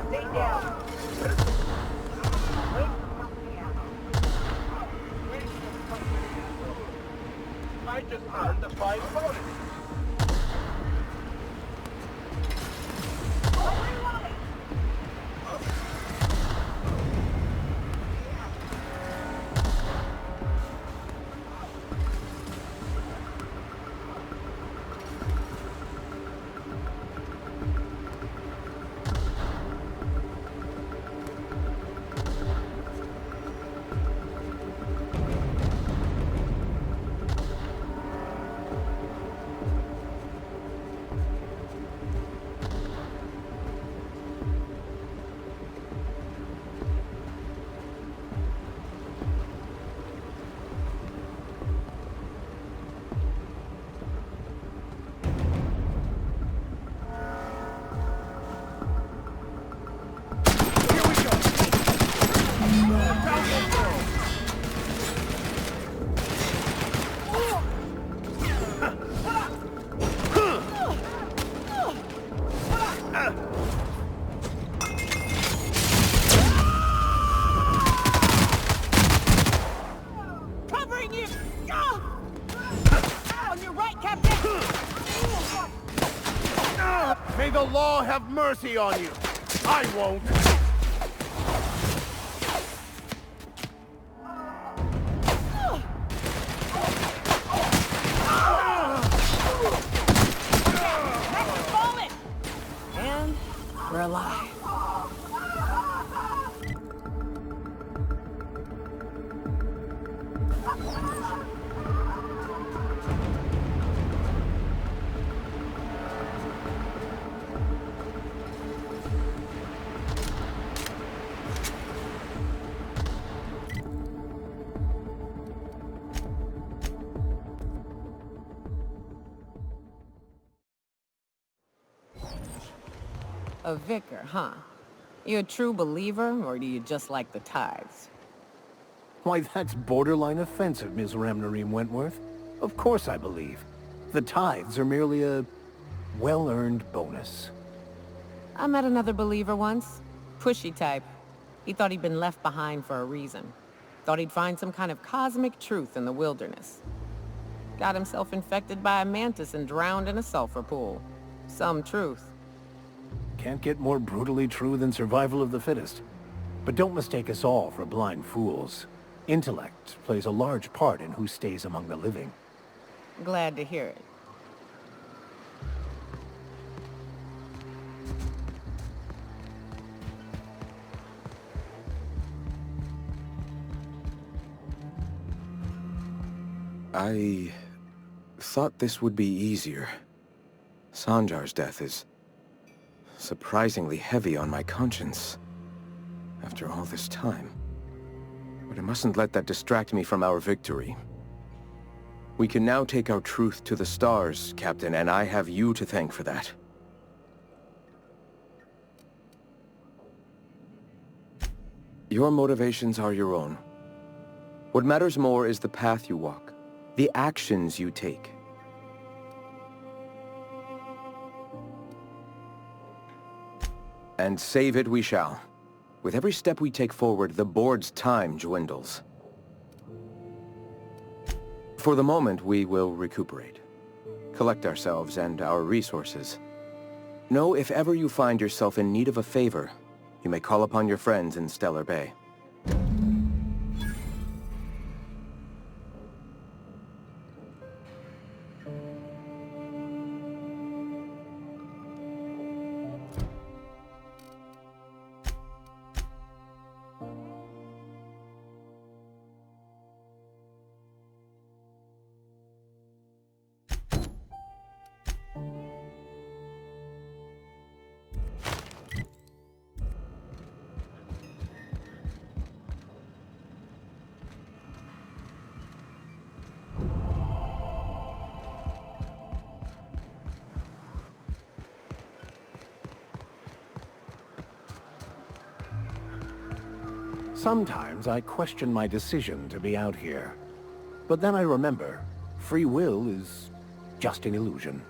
K: Stay down. Wait for company ammo.
M: I just earned the 5 bonus.
B: Covering you! On your right, Captain!
M: May the law have mercy on you. I won't.
F: And we're alive. A vicar, huh? You a true believer, or do you just like the tithes?
I: Why, that's borderline offensive, Ms. Ramnareem Wentworth. Of course I believe. The tithes are merely a well-earned bonus.
F: I met another believer once. Pushy type. He thought he'd been left behind for a reason. Thought he'd find some kind of cosmic truth in the wilderness. Got himself infected by a mantis and drowned in a sulfur pool. Some truth.
I: Can't get more brutally true than survival of the fittest. But don't mistake us all for blind fools. Intellect plays a large part in who stays among the living.
F: Glad to hear it.
A: I thought this would be easier. Sanjar's death is surprisingly heavy on my conscience after all this time. But I mustn't let that distract me from our victory. We can now take our truth to the stars, Captain, and I have you to thank for that. Your motivations are your own. What matters more is the path you walk, the actions you take. And save it we shall. With every step we take forward, the board's time dwindles. For the moment, we will recuperate. Collect ourselves and our resources. Know if ever you find yourself in need of a favor, you may call upon your friends in Stellar Bay.
I: Sometimes I question my decision to be out here. But then I remember, free will is just an illusion.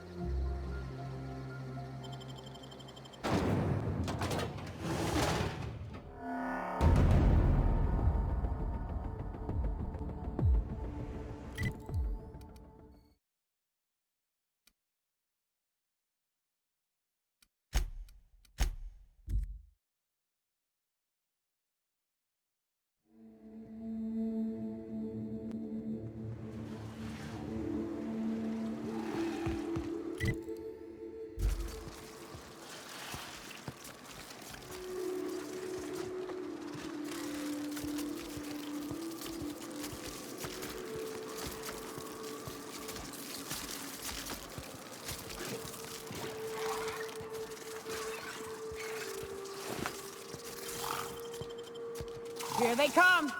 F: Here they come!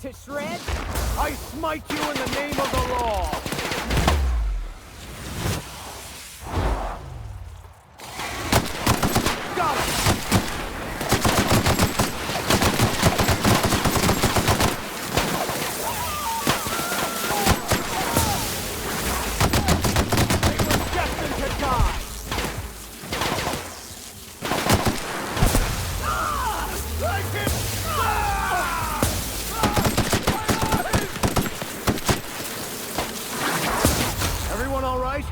F: To shred?
M: I smite you in the name of the law! Got it! They were destined to die! Everyone all right?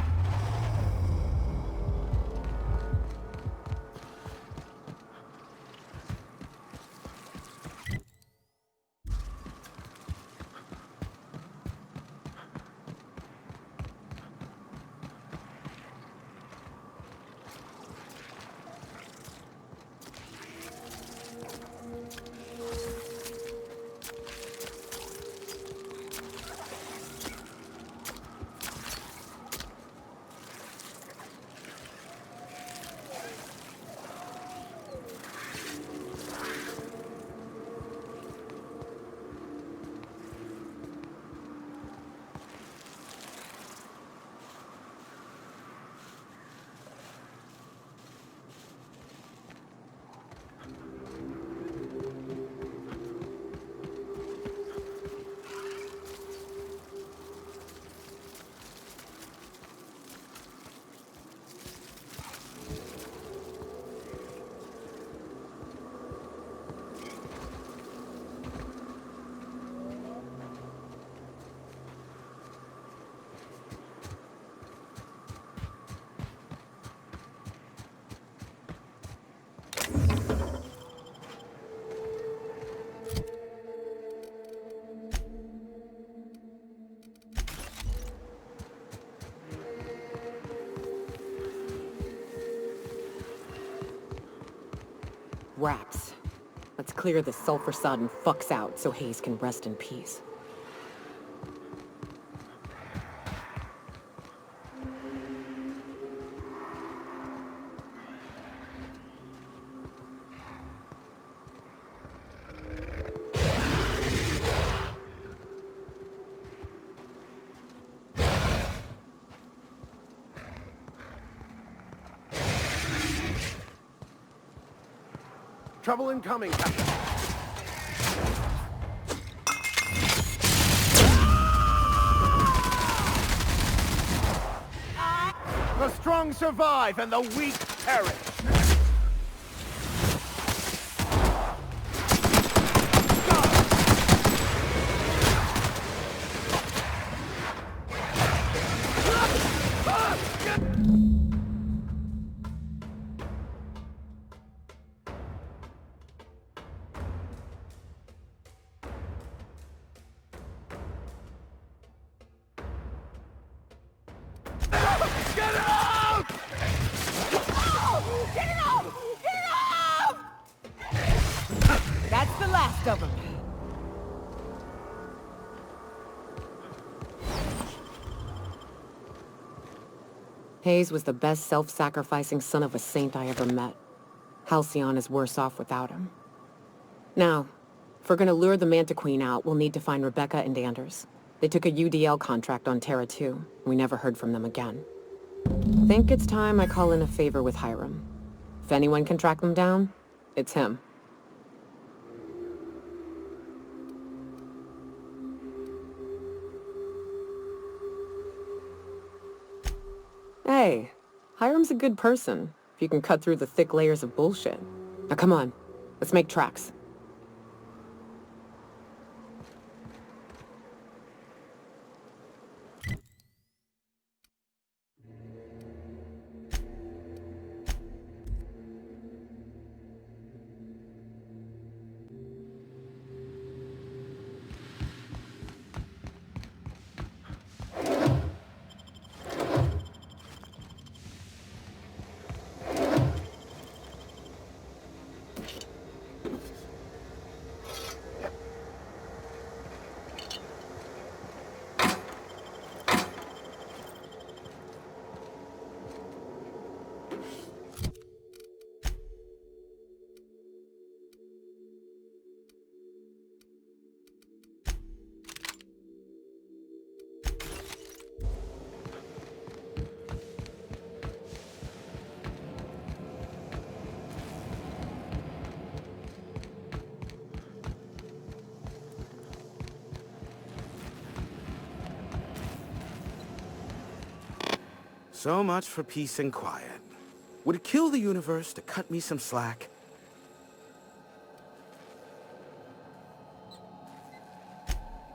F: Rats. Let's clear this sulfur-sodden fucks out so Hayes can rest in peace.
M: Trouble incoming, Captain. The strong survive and the weak perish.
F: That's the last of them. Hayes was the best self-sacrificing son of a saint I ever met. Halcyon is worse off without him. Now, if we're gonna lure the Manta Queen out, we'll need to find Rebecca and Anders. They took a UDL contract on Terra 2. We never heard from them again. Think it's time I call in a favor with Hiram. If anyone can track them down, it's him. Hey, Hiram's a good person, if you can cut through the thick layers of bullshit. Now come on, let's make tracks.
L: So much for peace and quiet. Would it kill the universe to cut me some slack?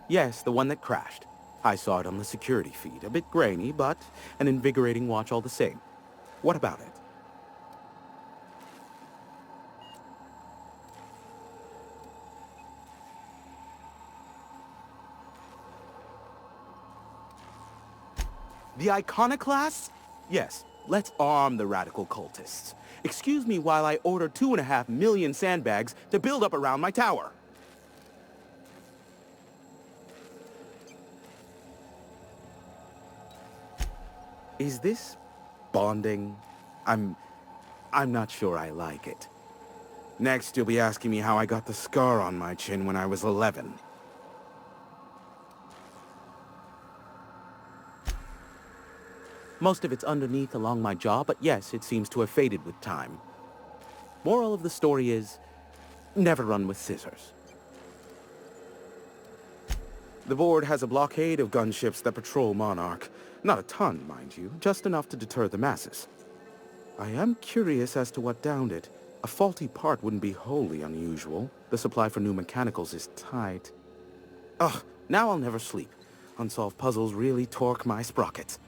L: Yes, the one that crashed. I saw it on the security feed. A bit grainy, but an invigorating watch all the same. What about it? The iconoclasts? Yes, let's arm the radical cultists. Excuse me while I order 2.5 million sandbags to build up around my tower. Is this bonding? I'm not sure I like it. Next, you'll be asking me how I got the scar on my chin when I was 11. Most of it's underneath along my jaw, but yes, it seems to have faded with time. Moral of the story is, never run with scissors. The board has a blockade of gunships that patrol Monarch. Not a ton, mind you, just enough to deter the masses. I am curious as to what downed it. A faulty part wouldn't be wholly unusual. The supply for new mechanicals is tight. Ugh, now I'll never sleep. Unsolved puzzles really torque my sprockets.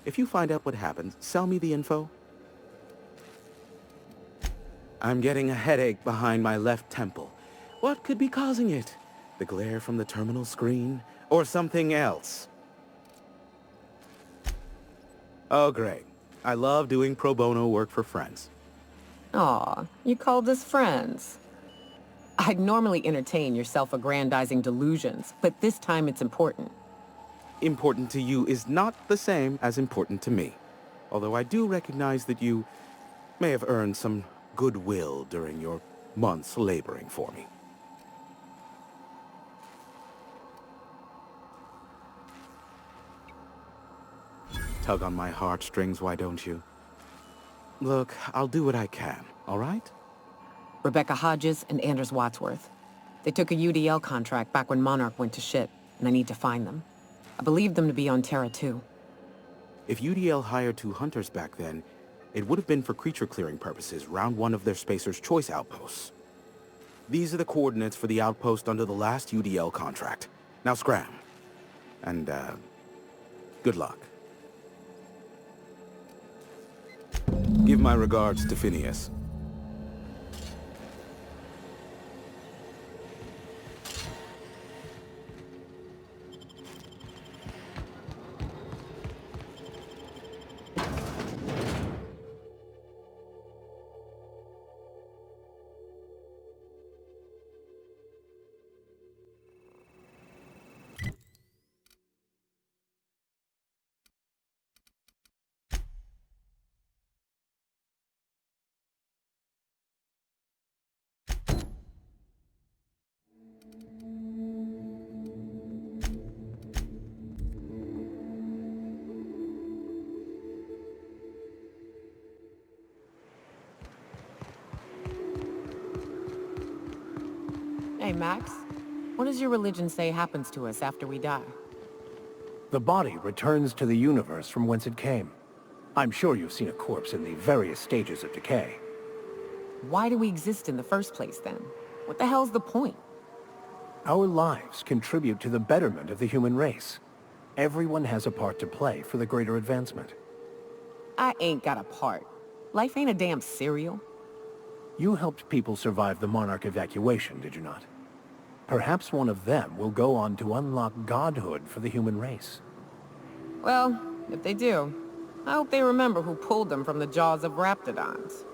L: If you find out what happened, sell me the info. I'm getting a headache behind my left temple. What could be causing it? The glare from the terminal screen? Or something else? Oh, great. I love doing pro bono work for friends.
F: Aw, you called us friends. I'd normally entertain your self-aggrandizing delusions, but this time it's important.
L: Important to you is not the same as important to me. Although I do recognize that you may have earned some goodwill during your months laboring for me. Tug on my heartstrings, why don't you? Look, I'll do what I can, all right?
F: Rebecca Hodges and Anders Wadsworth. They took a UDL contract back when Monarch went to shit, and I need to find them. I believe them to be on Terra 2.
L: If UDL hired 2 hunters back then, it would have been for creature clearing purposes, round 1 of their Spacer's Choice outposts. These are the coordinates for the outpost under the last UDL contract. Now scram. And, good luck. Give my regards to Phineas.
F: Hey, Max. What does your religion say happens to us after we die?
I: The body returns to the universe from whence it came. I'm sure you've seen a corpse in the various stages of decay.
F: Why do we exist in the first place, then? What the hell's the point?
I: Our lives contribute to the betterment of the human race. Everyone has a part to play for the greater advancement.
F: I ain't got a part. Life ain't a damn cereal.
I: You helped people survive the Monarch evacuation, did you not? Perhaps one of them will go on to unlock godhood for the human race.
F: Well, if they do, I hope they remember who pulled them from the jaws of raptidons.